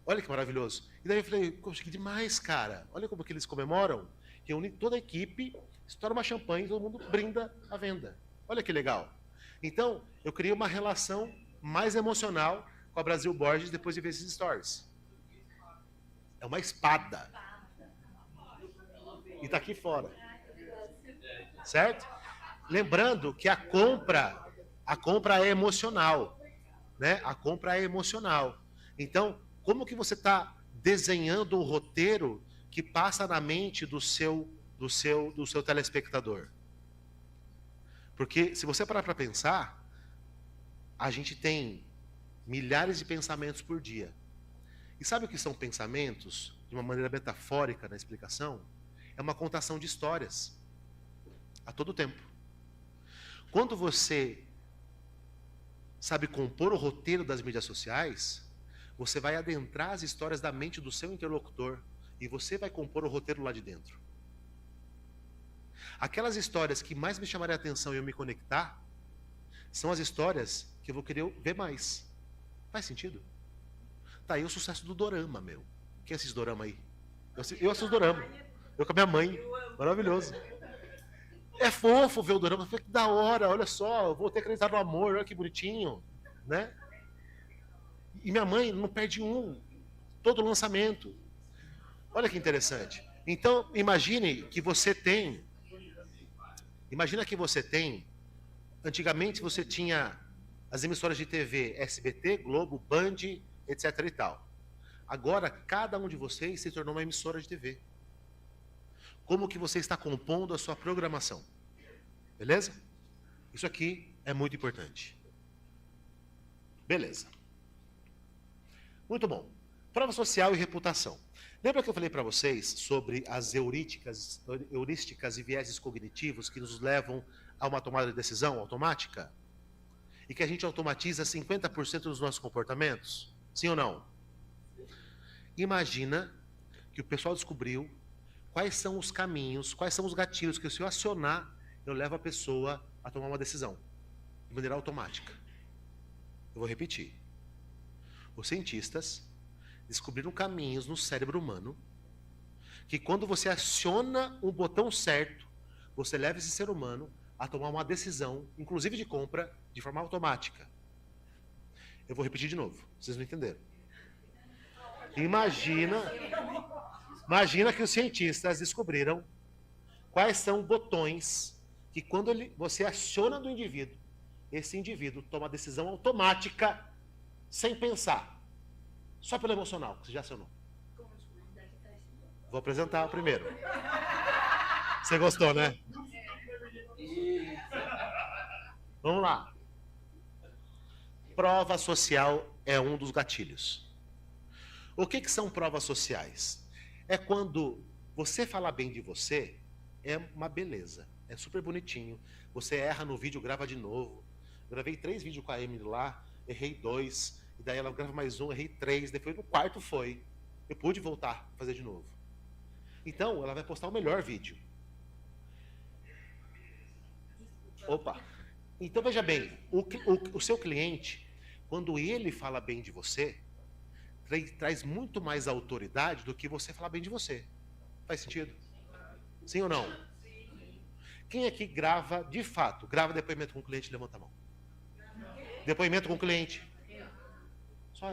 Olha que maravilhoso. E daí eu falei, poxa, que demais, cara. Olha como que eles comemoram. Reúne toda a equipe, estoura uma champanhe e todo mundo brinda a venda. Olha que legal. Então, eu criei uma relação mais emocional com a Brasil Borges depois de ver esses stories. É uma espada. E está aqui fora. Certo? Lembrando que a compra é emocional. Né? A compra é emocional. Então, como que você está desenhando o roteiro que passa na mente do seu telespectador? Porque se você parar para pensar, a gente tem milhares de pensamentos por dia. E sabe o que são pensamentos? De uma maneira metafórica na explicação, é uma contação de histórias a todo tempo. Quando você sabe compor o roteiro das mídias sociais, você vai adentrar as histórias da mente do seu interlocutor e você vai compor o roteiro lá de dentro. Aquelas histórias que mais me chamarem a atenção e eu me conectar, são as histórias que eu vou querer ver mais. Faz sentido? Tá aí o sucesso do dorama, meu. Quem assiste dorama aí? Eu assisto dorama. Eu com a minha mãe. Maravilhoso. É fofo ver o dorama. Que da hora, olha só. Eu vou ter acreditado no amor, olha que bonitinho. Né? E minha mãe não perde todo lançamento. Olha que interessante. Então, imagina que você tem... Antigamente você tinha as emissoras de TV, SBT, Globo, Band, etc e tal. Agora, cada um de vocês se tornou uma emissora de TV. Como que você está compondo a sua programação? Beleza? Isso aqui é muito importante. Beleza. Muito bom. Prova social e reputação. Lembra que eu falei para vocês sobre as heurísticas e vieses cognitivos que nos levam a uma tomada de decisão automática? E que a gente automatiza 50% dos nossos comportamentos? Sim ou não? Imagina que o pessoal descobriu quais são os caminhos, quais são os gatilhos que, se eu acionar, eu levo a pessoa a tomar uma decisão de maneira automática. Eu vou repetir. Os cientistas descobriram caminhos no cérebro humano que, quando você aciona o botão certo, você leva esse ser humano a tomar uma decisão, inclusive de compra, de forma automática. Eu vou repetir de novo, vocês não entenderam. Imagina que os cientistas descobriram quais são botões que, quando você aciona do indivíduo, esse indivíduo toma a decisão automática, sem pensar, só pelo emocional, que você já acionou. Vou apresentar o primeiro. Você gostou, né? Vamos lá. Prova social é um dos gatilhos. O que são provas sociais? É quando você falar bem de você, é uma beleza, é super bonitinho. Você erra no vídeo, grava de novo. Gravei 3 vídeos com a Emily lá, errei 2, e daí ela grava mais 1, errei 3, depois no quarto foi. Eu pude voltar a fazer de novo. Então, ela vai postar o melhor vídeo. Opa. Então, veja bem, o seu cliente, quando ele fala bem de você, traz muito mais autoridade do que você falar bem de você. Faz sentido? Sim ou não? Quem aqui grava, de fato, grava depoimento com o cliente? Levanta a mão. Depoimento com o cliente. Só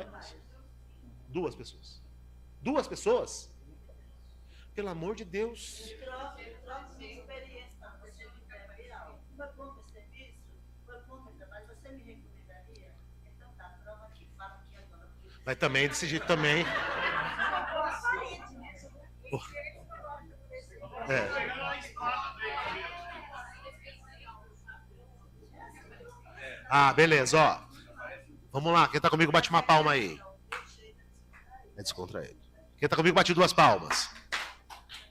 duas pessoas. Duas pessoas? Pelo amor de Deus. Troca de experiência para você me ver algo. Foi bom meu serviço? Foi bom meu trabalho? Você me recomendaria? Então tá, prova aqui, fala aqui agora. Mas também, desse jeito também. É. Ah, beleza, ó. Vamos lá, quem tá comigo bate uma palma aí. É descontraído. Quem tá comigo bate 2 palmas.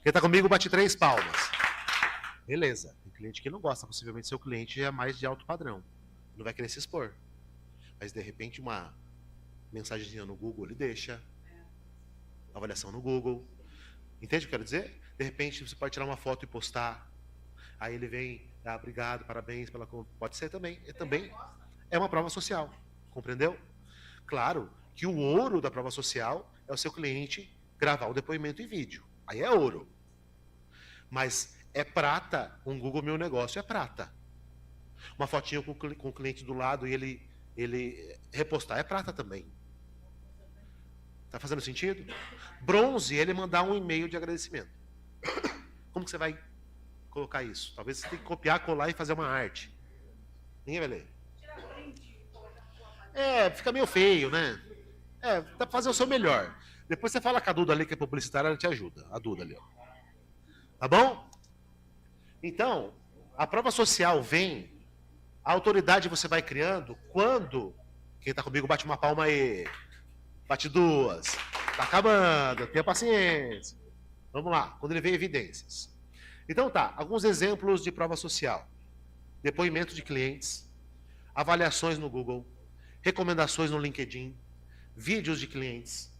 Quem tá comigo bate 3 palmas. Beleza. Tem cliente que não gosta, possivelmente seu cliente é mais de alto padrão. Não vai querer se expor. Mas de repente uma mensagenzinha no Google ele deixa. Avaliação no Google. Entende o que eu quero dizer? De repente você pode tirar uma foto e postar. Aí ele vem, obrigado, parabéns pela... Pode ser também. Também é uma prova social. Compreendeu? Claro que o ouro da prova social é o seu cliente gravar o depoimento em vídeo. Aí é ouro. Mas é prata, um Google Meu Negócio é prata. Uma fotinha com o cliente do lado e ele repostar é prata também. Tá fazendo sentido? Bronze, ele mandar um e-mail de agradecimento. Como que você vai colocar isso? Talvez você tenha que copiar, colar e fazer uma arte. Ninguém vai ler. Fica meio feio, né? Dá pra fazer o seu melhor. Depois você fala com a Duda ali, que é publicitária, ela te ajuda. A Duda ali, ó. Tá bom? Então, a prova social vem, a autoridade você vai criando quando... Quem tá comigo bate uma palma aí. Bate 2. Tá acabando, tenha paciência. Vamos lá, quando ele vê evidências. Então tá, alguns exemplos de prova social. Depoimento de clientes, avaliações no Google, recomendações no LinkedIn, vídeos de clientes,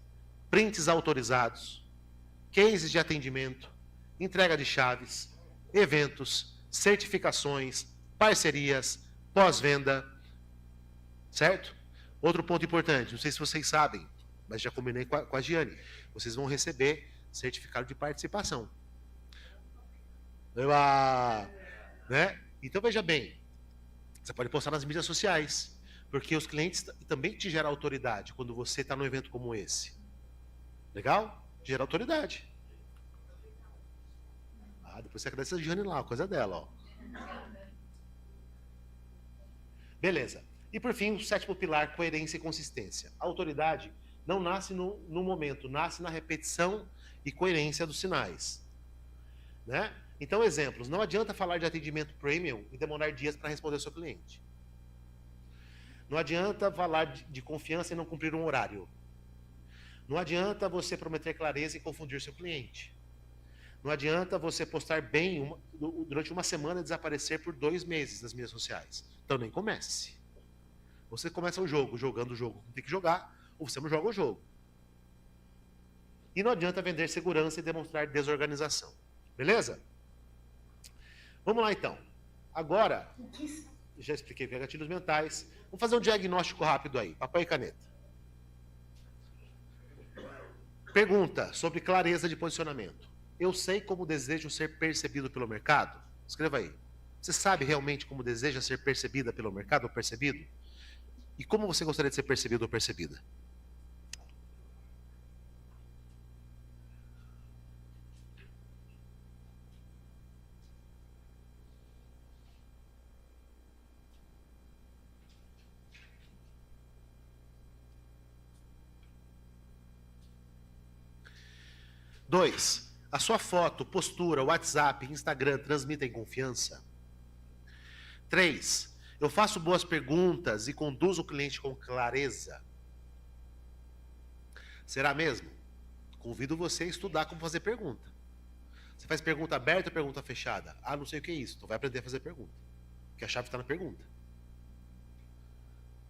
prints autorizados, cases de atendimento, entrega de chaves, eventos, certificações, parcerias, pós-venda, certo? Outro ponto importante, não sei se vocês sabem, mas já combinei com a Giane, vocês vão receber certificado de participação. Né? Então veja bem, você pode postar nas mídias sociais, porque os clientes também te geram autoridade quando você está num evento como esse. Legal? Gera autoridade. Depois você agradece a Giane lá, a coisa dela, ó. Beleza. E por fim, o 7º pilar, coerência e consistência. A autoridade não nasce no momento, nasce na repetição e coerência dos sinais. Né? Então, exemplos. Não adianta falar de atendimento premium e demorar dias para responder ao seu cliente. Não adianta falar de confiança e não cumprir um horário. Não adianta você prometer clareza e confundir seu cliente. Não adianta você postar bem durante uma semana e desaparecer por 2 meses nas mídias sociais. Então nem comece. Você começa o jogo, jogando o jogo. Tem que jogar, ou você não joga o jogo. E não adianta vender segurança e demonstrar desorganização. Beleza? Vamos lá então. Agora, já expliquei o que é gatilhos mentais. Vamos fazer um diagnóstico rápido aí. Papel e caneta. Pergunta sobre clareza de posicionamento. Eu sei como desejo ser percebido pelo mercado? Escreva aí. Você sabe realmente como deseja ser percebida pelo mercado ou percebido? E como você gostaria de ser percebido ou percebida? Dois, a sua foto, postura, WhatsApp, Instagram transmitem confiança? 3, eu faço boas perguntas e conduzo o cliente com clareza? Será mesmo? Convido você a estudar como fazer pergunta. Você faz pergunta aberta ou pergunta fechada? Não sei o que é isso. Então vai aprender a fazer pergunta. Porque a chave está na pergunta.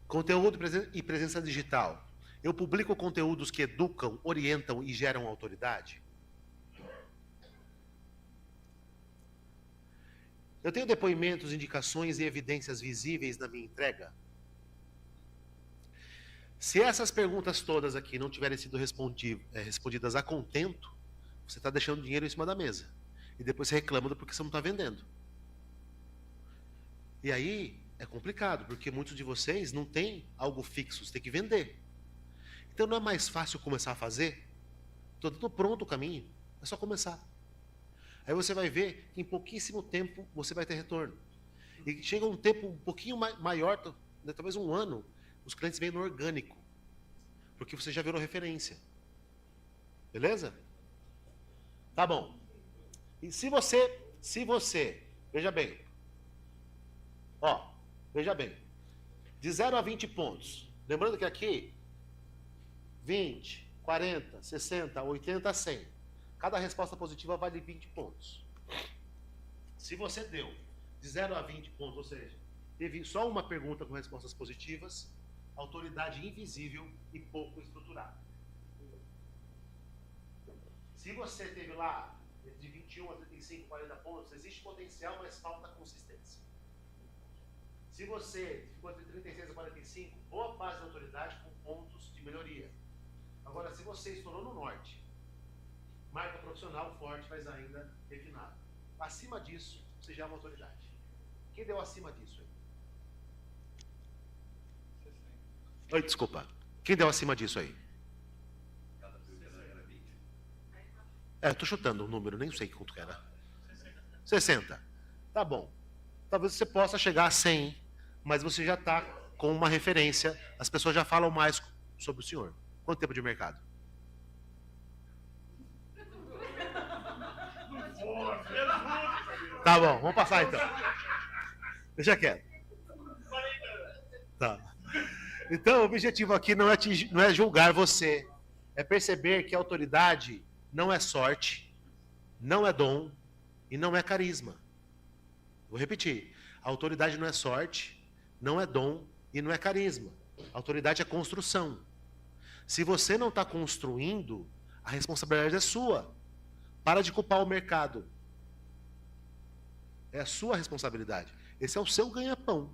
Conteúdo e presença digital. Eu publico conteúdos que educam, orientam e geram autoridade? Eu tenho depoimentos, indicações e evidências visíveis na minha entrega? Se essas perguntas todas aqui não tiverem sido respondidas a contento, você está deixando dinheiro em cima da mesa. E depois você reclama porque você não está vendendo. E aí é complicado, porque muitos de vocês não têm algo fixo, você tem que vender. Então não é mais fácil começar a fazer? Estou dando pronto o caminho, é só começar. Aí você vai ver que em pouquíssimo tempo você vai ter retorno. E chega um tempo um pouquinho maior, talvez um ano, os clientes vêm no orgânico. Porque você já virou referência. Beleza? Tá bom. E se você, veja bem. Ó, veja bem. De 0 a 20 pontos. Lembrando que aqui, 20, 40, 60, 80, 100. Cada resposta positiva vale 20 pontos. Se você deu de 0 a 20 pontos, ou seja, teve só uma pergunta com respostas positivas, autoridade invisível e pouco estruturada. Se você teve lá de 21 a 35, 40 pontos, existe potencial, mas falta consistência. Se você ficou entre 36 a 45, boa base de autoridade com pontos de melhoria. Agora, se você estourou no norte, marca profissional forte, mas ainda refinado. Acima disso, você já é uma autoridade. Quem deu acima disso aí? Oi, desculpa. Quem deu acima disso aí? Eu tô chutando um número, nem sei quanto que era. 60. Tá bom. Talvez você possa chegar a 100, mas você já está com uma referência. As pessoas já falam mais sobre o senhor. Quanto tempo de mercado? Tá bom, vamos passar então. Deixa quieto. Tá. Então, o objetivo aqui não é julgar você. É perceber que a autoridade não é sorte, não é dom e não é carisma. Vou repetir. A autoridade não é sorte, não é dom e não é carisma. A autoridade é construção. Se você não está construindo, a responsabilidade é sua. Para de culpar o mercado. É a sua responsabilidade. Esse é o seu ganha-pão.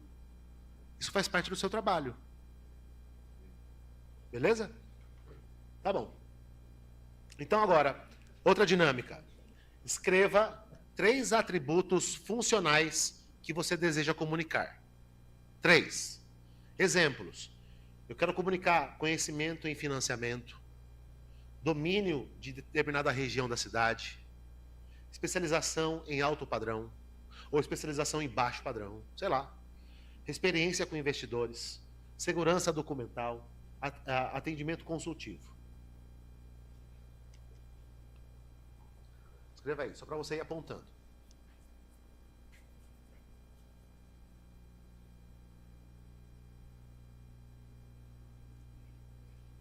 Isso faz parte do seu trabalho. Beleza? Tá bom. Então agora, outra dinâmica. Escreva 3 atributos funcionais que você deseja comunicar. 3. Exemplos. Eu quero comunicar conhecimento em financiamento, domínio de determinada região da cidade, especialização em alto padrão, ou especialização em baixo padrão, sei lá. Experiência com investidores, segurança documental, atendimento consultivo. Escreva aí, só para você ir apontando.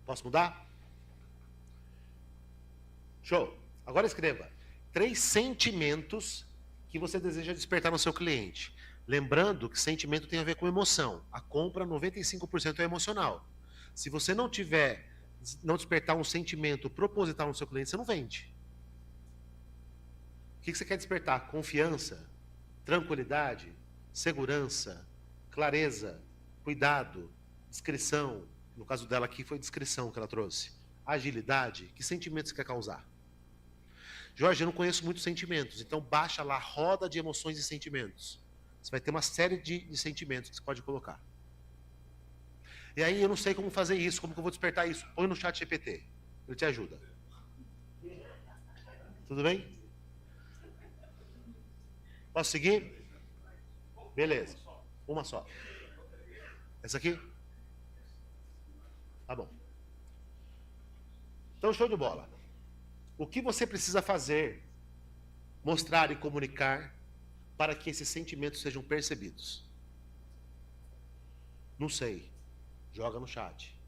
Posso mudar? Show. Agora escreva 3 sentimentos que você deseja despertar no seu cliente. Lembrando que sentimento tem a ver com emoção. A compra, 95% é emocional. Se você não despertar um sentimento proposital no seu cliente, você não vende. O que você quer despertar? Confiança, tranquilidade, segurança, clareza, cuidado, discrição. No caso dela aqui foi discrição que ela trouxe. Agilidade. Que sentimentos você quer causar? Jorge, eu não conheço muitos sentimentos, então baixa lá, roda de emoções e sentimentos. Você vai ter uma série de sentimentos que você pode colocar. E aí eu não sei como fazer isso, como que eu vou despertar isso. Põe no chat GPT, ele te ajuda. Tudo bem? Posso seguir? Beleza. Uma só. Essa aqui? Tá bom. Então, show de bola. O que você precisa fazer, mostrar e comunicar para que esses sentimentos sejam percebidos? Não sei. Joga no chat.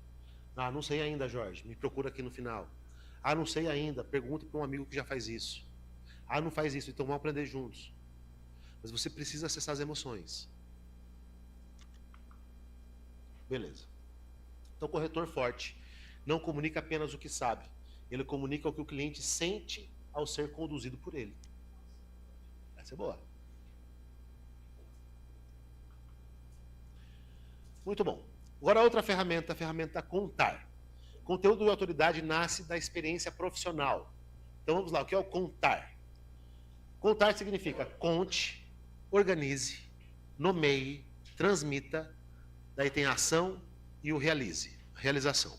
Ah, não sei ainda, Jorge. Me procura aqui no final. Ah, não sei ainda. Pergunta para um amigo que já faz isso. Ah, não faz isso. Então vamos aprender juntos. Mas você precisa acessar as emoções. Beleza. Então, corretor forte não comunica apenas o que sabe. Ele comunica o que o cliente sente ao ser conduzido por ele. Essa é boa. Muito bom. Agora outra ferramenta, a ferramenta contar. Conteúdo de autoridade nasce da experiência profissional. Então vamos lá, o que é o contar? Contar significa conte, organize, nomeie, transmita, daí tem a ação e o realize, realização.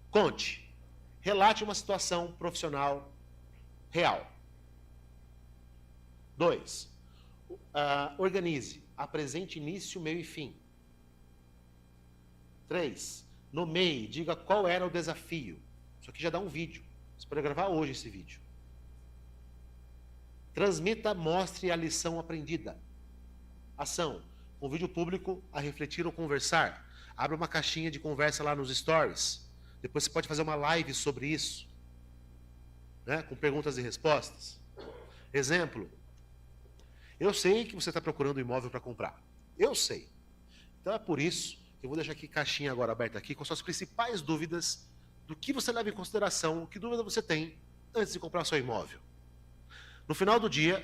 Conte, relate uma situação profissional real. 2. Organize, apresente início, meio e fim. 3. Nomeie, diga qual era o desafio. Isso aqui já dá um vídeo. Você pode gravar hoje esse vídeo. Transmita, mostre a lição aprendida. Ação. Convide o público a refletir ou conversar. Abra uma caixinha de conversa lá nos stories. Depois você pode fazer uma live sobre isso, né? Com perguntas e respostas. Exemplo. Eu sei que você está procurando um imóvel para comprar. Eu sei. Então é por isso que eu vou deixar aqui caixinha agora aberta aqui com suas principais dúvidas do que você leva em consideração, que dúvida você tem antes de comprar seu imóvel. No final do dia,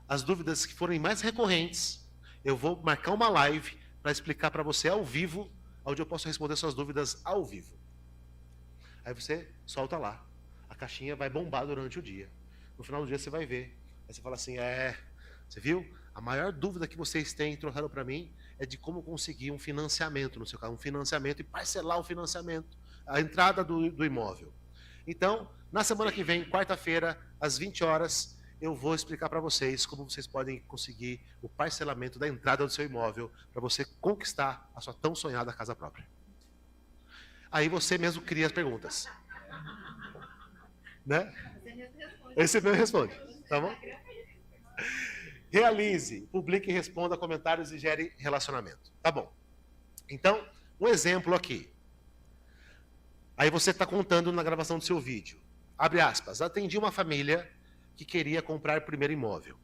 as dúvidas que forem mais recorrentes, eu vou marcar uma live para explicar para você ao vivo, onde eu posso responder suas dúvidas ao vivo. Aí você solta lá. A caixinha vai bombar durante o dia. No final do dia você vai ver. Aí você fala assim, você viu? A maior dúvida que vocês têm, trouxeram para mim, é de como conseguir um financiamento, no seu caso, um financiamento e parcelar o financiamento, a entrada do imóvel. Então, na semana que vem, quarta-feira, às 20 horas, eu vou explicar para vocês como vocês podem conseguir o parcelamento da entrada do seu imóvel para você conquistar a sua tão sonhada casa própria. Aí você mesmo cria as perguntas. Né? Esse mesmo responde, tá bom? Realize, publique e responda comentários e gere relacionamento. Tá bom. Então, um exemplo aqui. Aí você está contando na gravação do seu vídeo. Abre aspas. Atendi uma família que queria comprar o primeiro imóvel,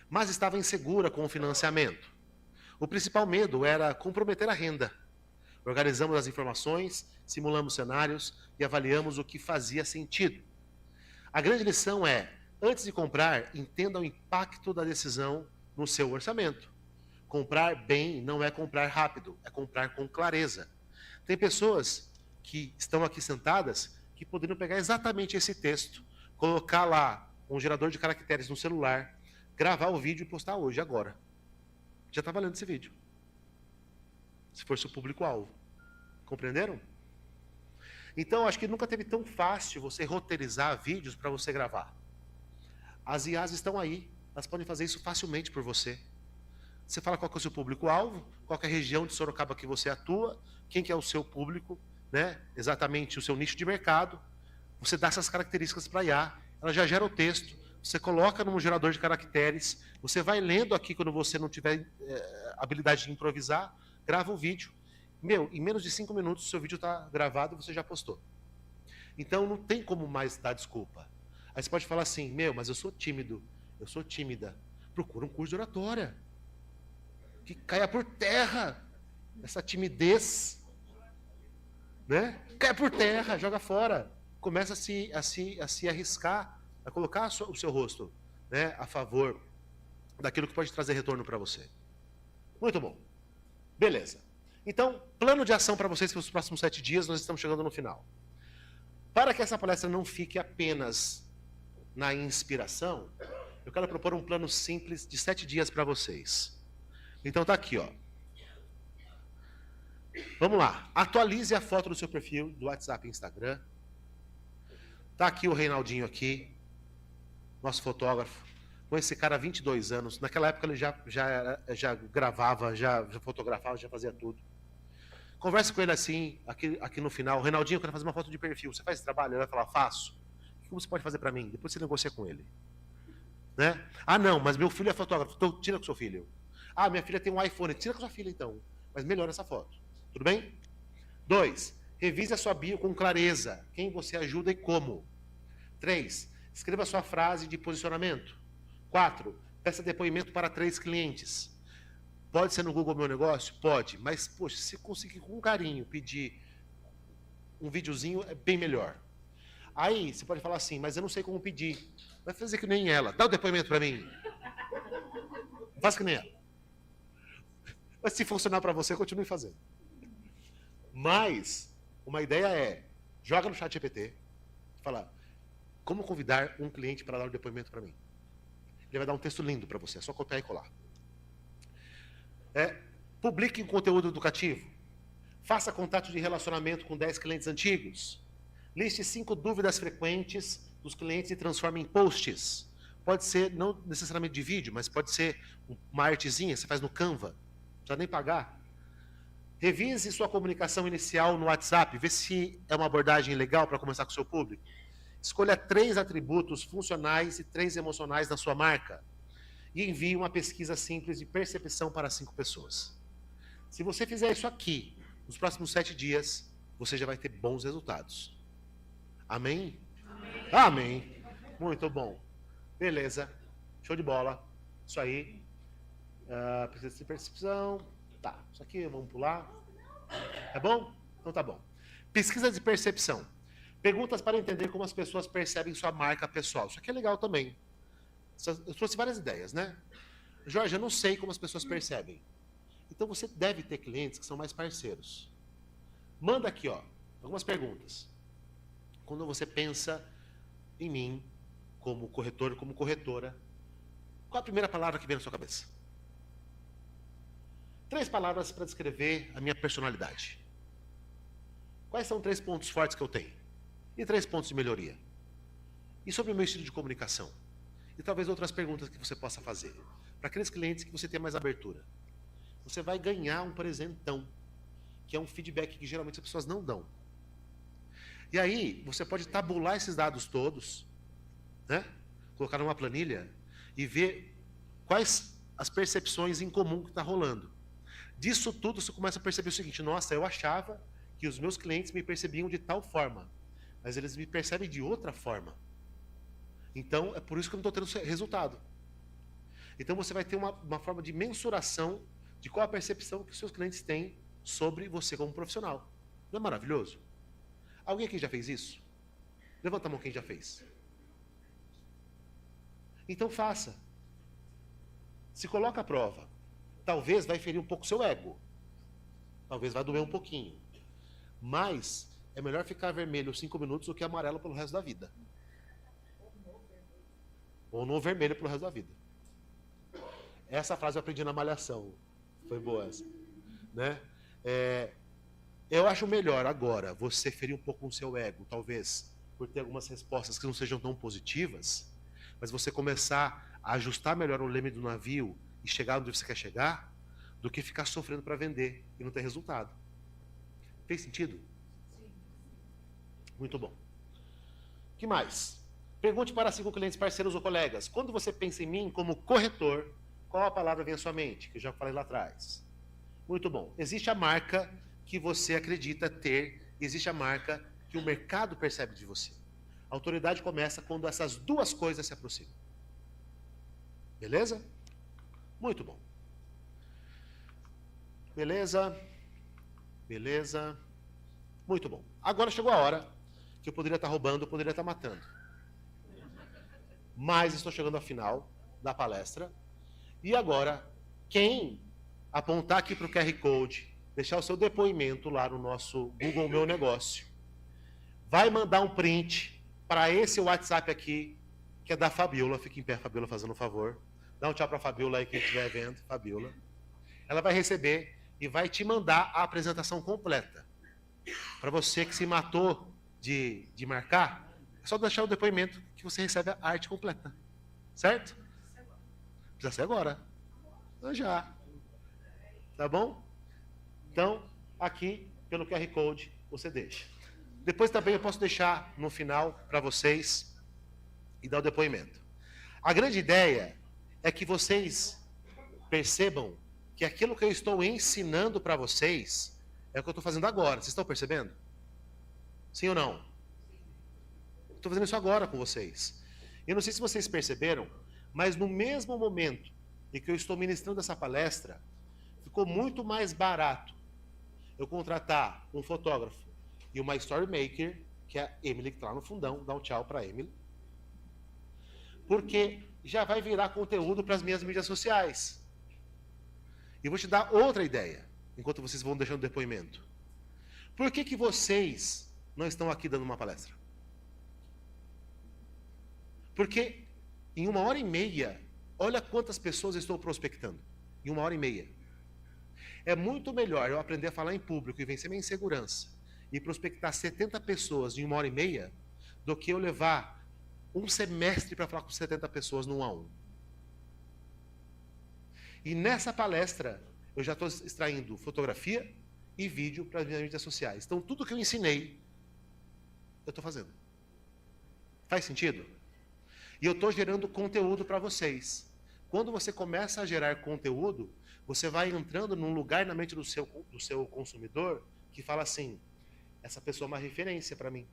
mas estava insegura com o financiamento. O principal medo era comprometer a renda. Organizamos as informações, simulamos cenários e avaliamos o que fazia sentido. A grande lição é, antes de comprar, entenda o impacto da decisão no seu orçamento. Comprar bem não é comprar rápido, é comprar com clareza. Tem pessoas que estão aqui sentadas que poderiam pegar exatamente esse texto, colocar lá um gerador de caracteres no celular, gravar o vídeo e postar hoje, agora. Já está valendo esse vídeo. Se for seu público-alvo. Compreenderam? Então, acho que nunca teve tão fácil você roteirizar vídeos para você gravar. As IAs estão aí, elas podem fazer isso facilmente por você. Você fala qual que é o seu público-alvo, qual que é a região de Sorocaba que você atua, quem que é o seu público, né? Exatamente o seu nicho de mercado. Você dá essas características para a IA, ela já gera o texto, você coloca num gerador de caracteres, você vai lendo aqui quando você não tiver habilidade de improvisar, grava o vídeo. Em menos de 5 minutos o seu vídeo está gravado e você já postou. Então não tem como mais dar desculpa. Aí você pode falar assim, mas eu sou tímido, eu sou tímida. Procura um curso de oratória. Que caia por terra essa timidez. Né? Caia por terra, joga fora. Começa a se arriscar, a colocar o seu rosto, né, a favor daquilo que pode trazer retorno para você. Muito bom. Beleza. Então, plano de ação para vocês para os próximos 7 dias, nós estamos chegando no final. Para que essa palestra não fique apenas na inspiração, eu quero propor um plano simples de 7 dias para vocês. Então tá aqui, ó. Vamos lá. Atualize a foto do seu perfil do WhatsApp e Instagram. Tá aqui o Reinaldinho aqui, nosso fotógrafo. Com esse cara há 22 anos. Naquela época ele já gravava, já fotografava, já fazia tudo. Converse com ele assim, aqui no final. Reinaldinho, eu quero fazer uma foto de perfil. Você faz esse trabalho? Ele vai falar, faço. O que você pode fazer para mim? Depois você negocia com ele. Né? Ah, não, mas meu filho é fotógrafo. Então tira com seu filho. Ah, minha filha tem um iPhone. Tira com sua filha então. Mas melhora essa foto. Tudo bem? 2. Revise a sua bio com clareza. Quem você ajuda e como. 3. Escreva sua frase de posicionamento. 4. Peça depoimento para 3 clientes. Pode ser no Google Meu Negócio? Pode. Mas, poxa, se conseguir com carinho pedir um videozinho, é bem melhor. Aí, você pode falar assim, mas eu não sei como pedir. Vai fazer que nem ela. Dá o depoimento para mim. Faça que nem ela. Mas se funcionar para você, continue fazendo. Mas, uma ideia é, joga no chat GPT, fala, como convidar um cliente para dar um depoimento para mim? Ele vai dar um texto lindo para você, é só copiar e colar. Publique um conteúdo educativo. Faça contato de relacionamento com 10 clientes antigos. Liste 5 dúvidas frequentes dos clientes e transforme em posts. Pode ser, não necessariamente de vídeo, mas pode ser uma artezinha, você faz no Canva, não precisa nem pagar. Revise sua comunicação inicial no WhatsApp, vê se é uma abordagem legal para começar com o seu público. Escolha 3 atributos funcionais e 3 emocionais da sua marca. E envie uma pesquisa simples de percepção para 5 pessoas. Se você fizer isso aqui, nos próximos 7 dias, você já vai ter bons resultados. Amém? Amém. Amém. Muito bom. Beleza. Show de bola. Isso aí. Precisa de percepção. Tá. Isso aqui vamos pular. É bom? Então tá bom. Pesquisa de percepção. Perguntas para entender como as pessoas percebem sua marca pessoal. Isso aqui é legal também. Eu trouxe várias ideias, né? Jorge, eu não sei como as pessoas percebem. Então você deve ter clientes que são mais parceiros. Manda aqui, ó, algumas perguntas. Quando você pensa em mim, como corretor, como corretora, qual a primeira palavra que vem na sua cabeça? 3 palavras para descrever a minha personalidade. Quais são 3 pontos fortes que eu tenho? E 3 pontos de melhoria? E sobre o meu estilo de comunicação? E talvez outras perguntas que você possa fazer. Para aqueles clientes que você tem mais abertura. Você vai ganhar um presentão, que é um feedback que geralmente as pessoas não dão. E aí, você pode tabular esses dados todos, né? Colocar numa planilha e ver quais as percepções em comum que está rolando. Disso tudo, você começa a perceber o seguinte, nossa, eu achava que os meus clientes me percebiam de tal forma, mas eles me percebem de outra forma. Então, é por isso que eu não estou tendo resultado. Então, você vai ter uma forma de mensuração de qual a percepção que os seus clientes têm sobre você como profissional. Não é maravilhoso? Alguém aqui já fez isso? Levanta a mão quem já fez. Então, faça. Se coloca à prova. Talvez vai ferir um pouco o seu ego. Talvez vai doer um pouquinho. Mas, é melhor ficar vermelho 5 minutos do que amarelo pelo resto da vida. Ou no vermelho pelo resto da vida. Essa frase eu aprendi na Malhação. Foi boa essa. Né? Eu acho melhor agora você ferir um pouco o seu ego, talvez, por ter algumas respostas que não sejam tão positivas, mas você começar a ajustar melhor o leme do navio e chegar onde você quer chegar, do que ficar sofrendo para vender e não ter resultado. Fez sentido? Sim. Muito bom. O que mais? Pergunte para 5 clientes, parceiros ou colegas. Quando você pensa em mim como corretor, qual a palavra vem à sua mente? Que eu já falei lá atrás. Muito bom. Existe a marca que você acredita ter, e existe a marca que o mercado percebe de você. A autoridade começa quando essas 2 coisas se aproximam. Beleza? Muito bom. Beleza? Beleza? Muito bom. Agora chegou a hora que eu poderia estar roubando, eu poderia estar matando. Mas estou chegando ao final da palestra. E agora, quem apontar aqui para o QR Code, deixar o seu depoimento lá no nosso Google Meu Negócio, vai mandar um print para esse WhatsApp aqui, que é da Fabiola. Fique em pé, Fabiola, fazendo um favor. Dá um tchau para a Fabiola aí, quem estiver vendo. Fabiola. Ela vai receber e vai te mandar a apresentação completa. Para você que se matou de marcar, é só deixar o depoimento que você recebe a arte completa. Certo? Precisa ser agora. Então já. Tá bom? Então, aqui, pelo QR Code, você deixa. Depois também eu posso deixar no final para vocês e dar o depoimento. A grande ideia é que vocês percebam que aquilo que eu estou ensinando para vocês é o que eu estou fazendo agora. Vocês estão percebendo? Sim ou não? Estou fazendo isso agora com vocês. Eu não sei se vocês perceberam, mas no mesmo momento em que eu estou ministrando essa palestra, ficou muito mais barato eu contratar um fotógrafo e uma story maker, que é a Emily, que está lá no fundão. Dá um tchau para a Emily. Porque já vai virar conteúdo para as minhas mídias sociais. E vou te dar outra ideia, enquanto vocês vão deixando depoimento. Por que vocês não estão aqui dando uma palestra? Porque em 1h30, olha quantas pessoas eu estou prospectando. Em 1h30. É muito melhor eu aprender a falar em público e vencer minha insegurança e prospectar 70 pessoas em 1h30 do que eu levar um semestre para falar com 70 pessoas no 1 a 1. E nessa palestra, eu já estou extraindo fotografia e vídeo para as minhas mídias sociais. Então, tudo que eu ensinei, eu estou fazendo. Faz sentido? E eu estou gerando conteúdo para vocês. Quando você começa a gerar conteúdo, você vai entrando num lugar na mente do seu consumidor que fala assim, essa pessoa é uma referência para mim,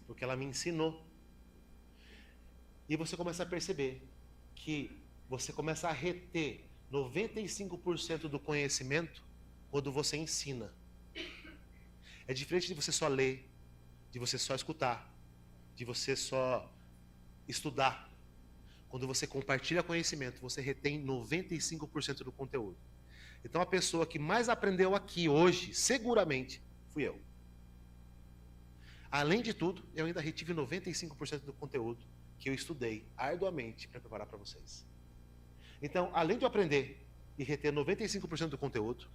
porque ela me ensinou. E você começa a perceber que você começa a reter 95% do conhecimento quando você ensina. É diferente de você só ler, de você só escutar, de você só estudar. Quando você compartilha conhecimento, você retém 95% do conteúdo. Então a pessoa que mais aprendeu aqui hoje, seguramente, fui eu. Além de tudo, eu ainda retive 95% do conteúdo que eu estudei arduamente para preparar para vocês. Então, além de eu aprender e reter 95% do conteúdo,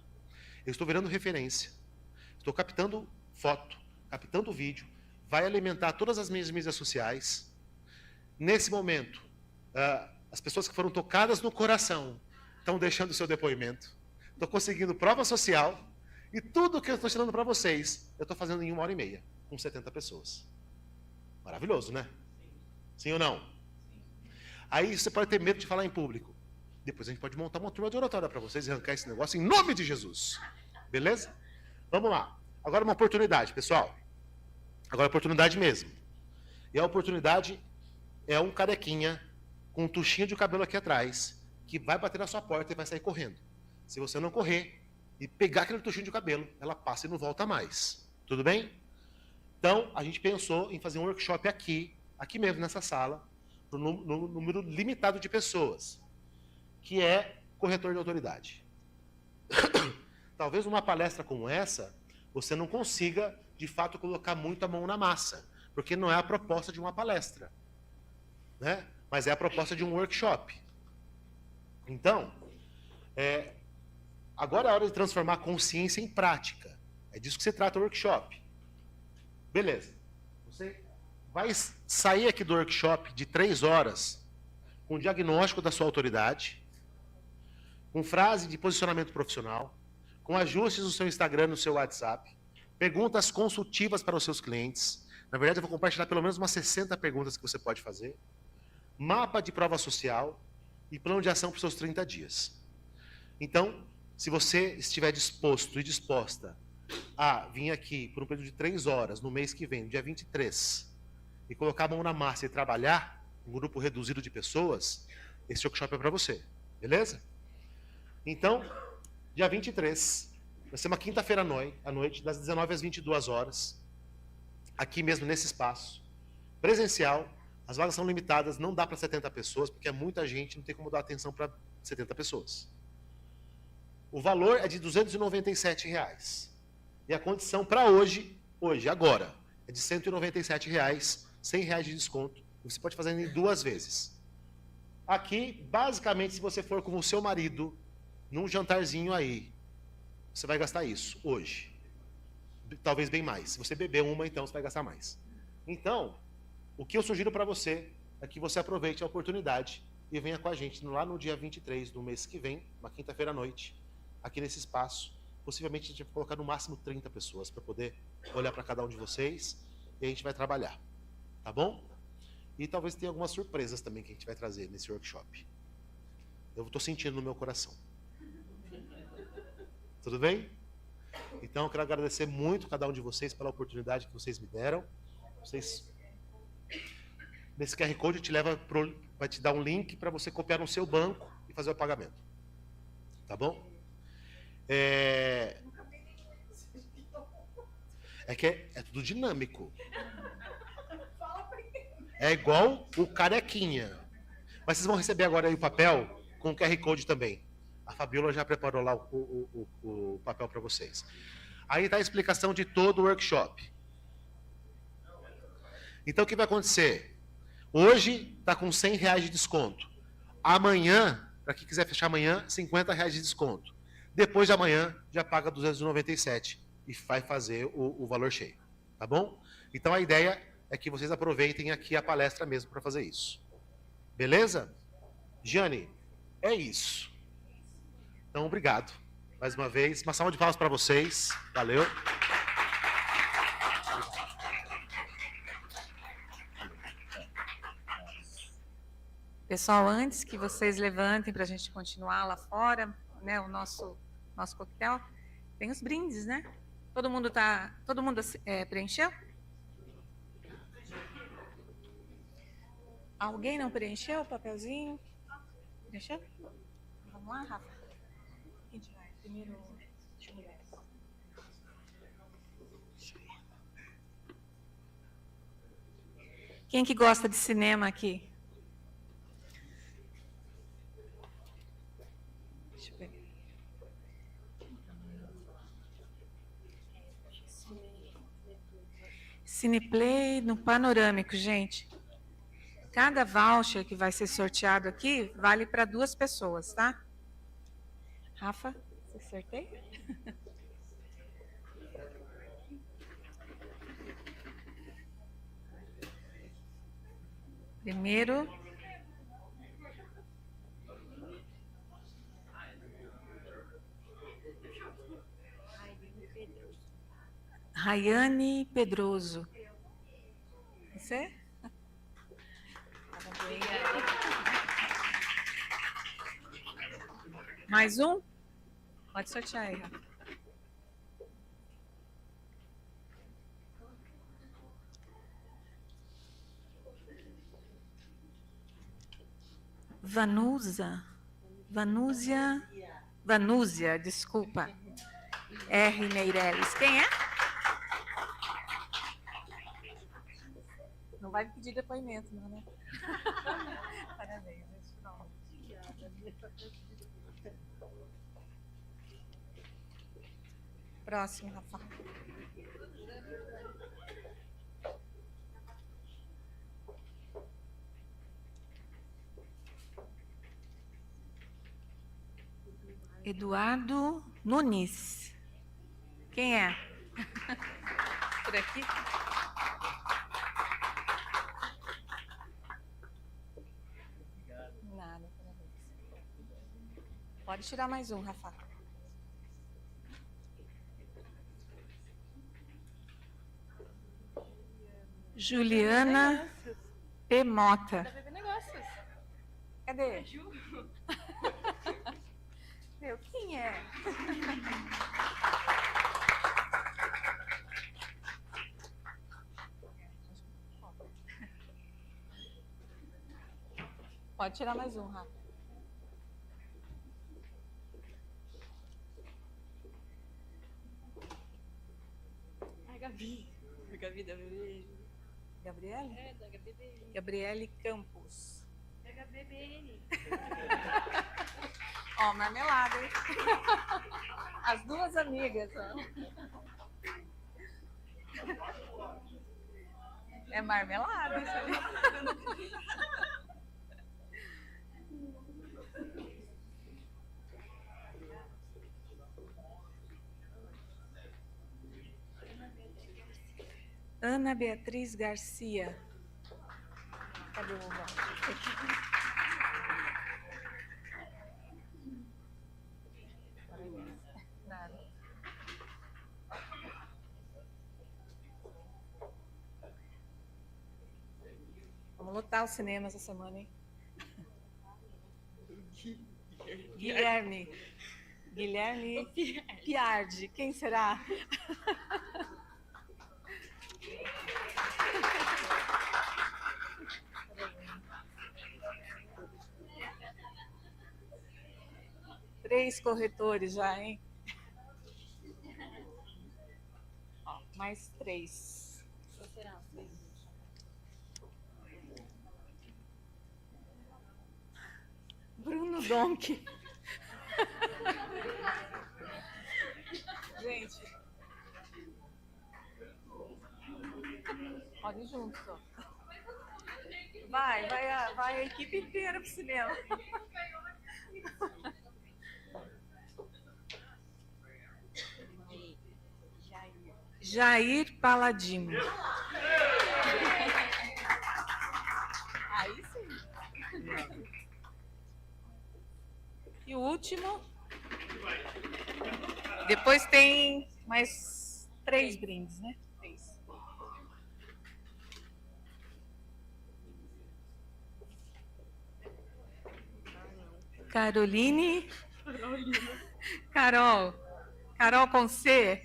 eu estou virando referência, estou captando foto, captando vídeo, vai alimentar todas as minhas mídias sociais. Nesse momento, as pessoas que foram tocadas no coração estão deixando o seu depoimento. Estou conseguindo prova social e tudo que eu estou ensinando para vocês, eu estou fazendo em 1h30, com 70 pessoas. Maravilhoso, né? Sim ou não? Aí você pode ter medo de falar em público. Depois a gente pode montar uma turma de oratória para vocês e arrancar esse negócio em nome de Jesus. Beleza? Vamos lá. Agora uma oportunidade, pessoal. Agora oportunidade mesmo. E a oportunidade é um carequinha com um tuchinho de cabelo aqui atrás que vai bater na sua porta e vai sair correndo. Se você não correr e pegar aquele tuchinho de cabelo, ela passa e não volta mais. Tudo bem? Então, a gente pensou em fazer um workshop aqui mesmo nessa sala, para um número limitado de pessoas, que é corretor de autoridade. Talvez numa palestra como essa, você não consiga, de fato, colocar muito a mão na massa, porque não é a proposta de uma palestra, né? Mas é a proposta de um workshop. Então, agora é a hora de transformar a consciência em prática. É disso que se trata o workshop. Beleza. Você vai sair aqui do workshop de 3 horas com o diagnóstico da sua autoridade, com frase de posicionamento profissional, com ajustes no seu Instagram, no seu WhatsApp, perguntas consultivas para os seus clientes. Na verdade, eu vou compartilhar pelo menos umas 60 perguntas que você pode fazer, mapa de prova social e plano de ação para os seus 30 dias. Então, se você estiver disposto e disposta a vir aqui por um período de 3 horas no mês que vem, dia 23, e colocar a mão na massa e trabalhar um grupo reduzido de pessoas, esse workshop é para você, beleza? Então, dia 23, vai ser uma quinta-feira à noite, das 19 às 22 horas, aqui mesmo nesse espaço, presencial. As vagas são limitadas, não dá para 70 pessoas, porque é muita gente, não tem como dar atenção para 70 pessoas. O valor é de R$ 297. E a condição para hoje, agora, é de R$ 197, R$ 100 de desconto. E você pode fazer em 2 vezes. Aqui, basicamente, se você for com o seu marido, num jantarzinho aí, você vai gastar isso, hoje. Talvez bem mais. Se você beber uma, então, você vai gastar mais. Então, o que eu sugiro para você é que você aproveite a oportunidade e venha com a gente lá no dia 23 do mês que vem, uma quinta-feira à noite, aqui nesse espaço. Possivelmente a gente vai colocar no máximo 30 pessoas para poder olhar para cada um de vocês e a gente vai trabalhar. Tá bom? E talvez tenha algumas surpresas também que a gente vai trazer nesse workshop. Eu estou sentindo no meu coração. Tudo bem? Então eu quero agradecer muito a cada um de vocês pela oportunidade que vocês me deram. Nesse QR Code vai te dar um link para você copiar no seu banco e fazer o pagamento. Tá bom? É que é tudo dinâmico. É igual o carequinha. Mas vocês vão receber agora aí o papel com o QR Code também. A Fabiola já preparou lá o papel para vocês. Aí está a explicação de todo o workshop. Então, o que vai acontecer? Hoje está com R$100 de desconto. Amanhã, para quem quiser fechar amanhã, R$50 de desconto. Depois de amanhã, já paga 297 e vai fazer o valor cheio. Tá bom? Então, a ideia é que vocês aproveitem aqui a palestra mesmo para fazer isso. Beleza? Jane, é isso. Então, obrigado. Mais uma vez, uma salva de palmas para vocês. Valeu. Pessoal, antes que vocês levantem para a gente continuar lá fora, né, o nosso coquetel, tem os brindes, né? Todo mundo preencheu? Alguém não preencheu o papelzinho? Preencheu? Vamos lá, Rafa? Quem vai? Primeiro, deixa eu ver. Quem que gosta de cinema aqui? Deixa eu pegar. Cineplay no Panorâmico, gente. Cada voucher que vai ser sorteado aqui vale para 2 pessoas, tá? Rafa, você sorteia? Primeiro. Rayane Pedroso. Você? Mais um? Pode sortear aí, Rafa. Vanúzia, desculpa. R. Meirelles. Quem é? Não vai pedir depoimento, não, né? Parabéns. Próximo, Rafa. Eduardo Nunes. Quem é? Por aqui? Nada, parabéns. Pode tirar mais um, Rafa. Juliana P. Mota. Cadê? Meu, quem é? Pode tirar mais um, Rafa. Ai, Gabi. Gabi da bebê. Gabriele? É, da HBBN. Gabriele Campos. Da HBBN. Ó, marmelada, hein? As duas amigas, ó. É marmelada isso aí. Ana Beatriz Garcia. Cadê o voucher? Nada. Vamos lotar os cinemas essa semana, hein? Guilherme Piardi. Quem será? Três corretores já, hein? Ó, mais 3. Será? Bruno Donk. Gente. Pode ir junto, só. Vai a equipe inteira pro cinema. Jair Paladino. Aí sim. E o último. Depois tem mais 3 brindes, né? 3. Caroline. Carol. Carol com C.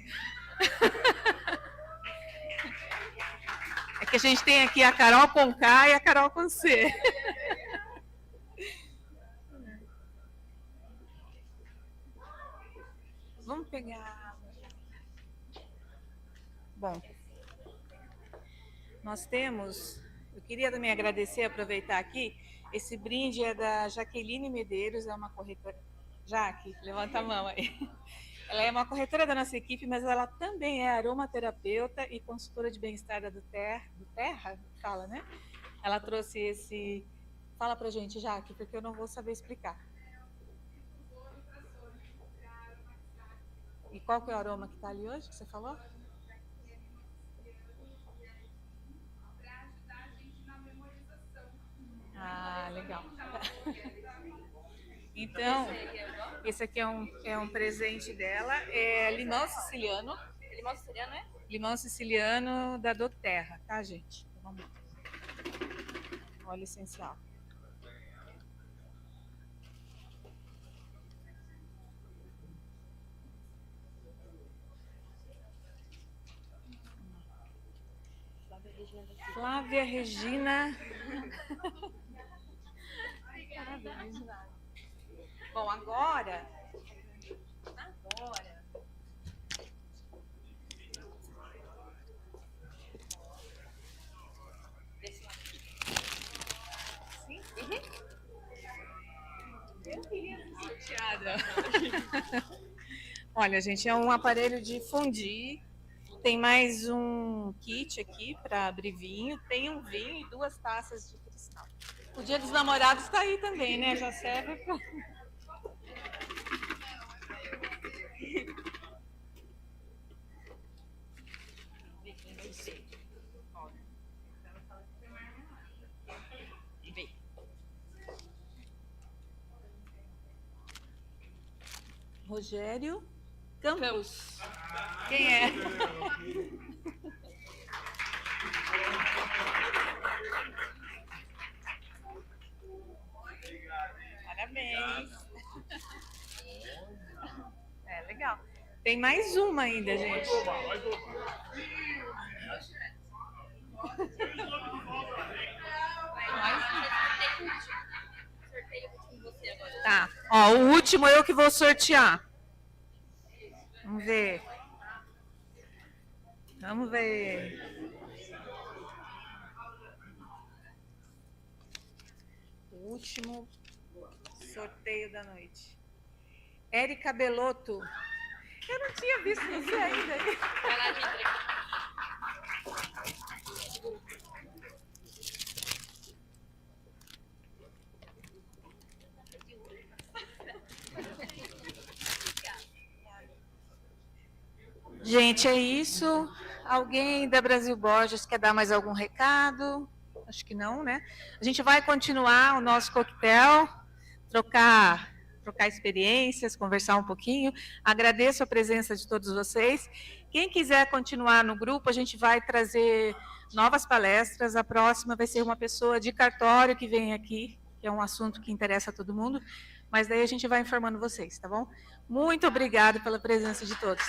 É que a gente tem aqui a Carol com K e a Carol com C. Vamos pegar. Bom, nós temos. Eu queria também agradecer, aproveitar aqui. Esse brinde é da Jaqueline Medeiros, é uma corretora. Jaque, levanta a mão aí. Ela é uma corretora da nossa equipe, mas ela também é aromaterapeuta e consultora de bem-estar do Terra, fala, né? Ela trouxe esse. Fala pra gente, Jaque, porque eu não vou saber explicar. E qual que é o aroma que está ali hoje, que você falou? Ah, legal. Então, esse aqui é um presente dela, é limão siciliano. Limão siciliano, é? Limão siciliano da doTERRA, tá, gente? Vamos lá. Óleo essencial. Flávia Regina. Bom, agora. Sim? Eu queria ser sorteada. Olha, gente, é um aparelho de fundir. Tem mais um kit aqui para abrir vinho. Tem um vinho e 2 taças de cristal. O Dia dos Namorados está aí também, né? Já serve para... Rogério Campos. Quem é? Parabéns. É legal. Tem mais uma ainda, gente. Tá. Ó, o último eu que vou sortear. Vamos ver. Vamos ver. O último sorteio da noite. Érica Belotto. Eu não tinha visto você ainda. Vai lá, gente. Gente, é isso. Alguém da Brasil Borges quer dar mais algum recado? Acho que não, né? A gente vai continuar o nosso coquetel, trocar experiências, conversar um pouquinho. Agradeço a presença de todos vocês. Quem quiser continuar no grupo, a gente vai trazer novas palestras. A próxima vai ser uma pessoa de cartório que vem aqui, que é um assunto que interessa a todo mundo. Mas daí a gente vai informando vocês, tá bom? Muito obrigada pela presença de todos.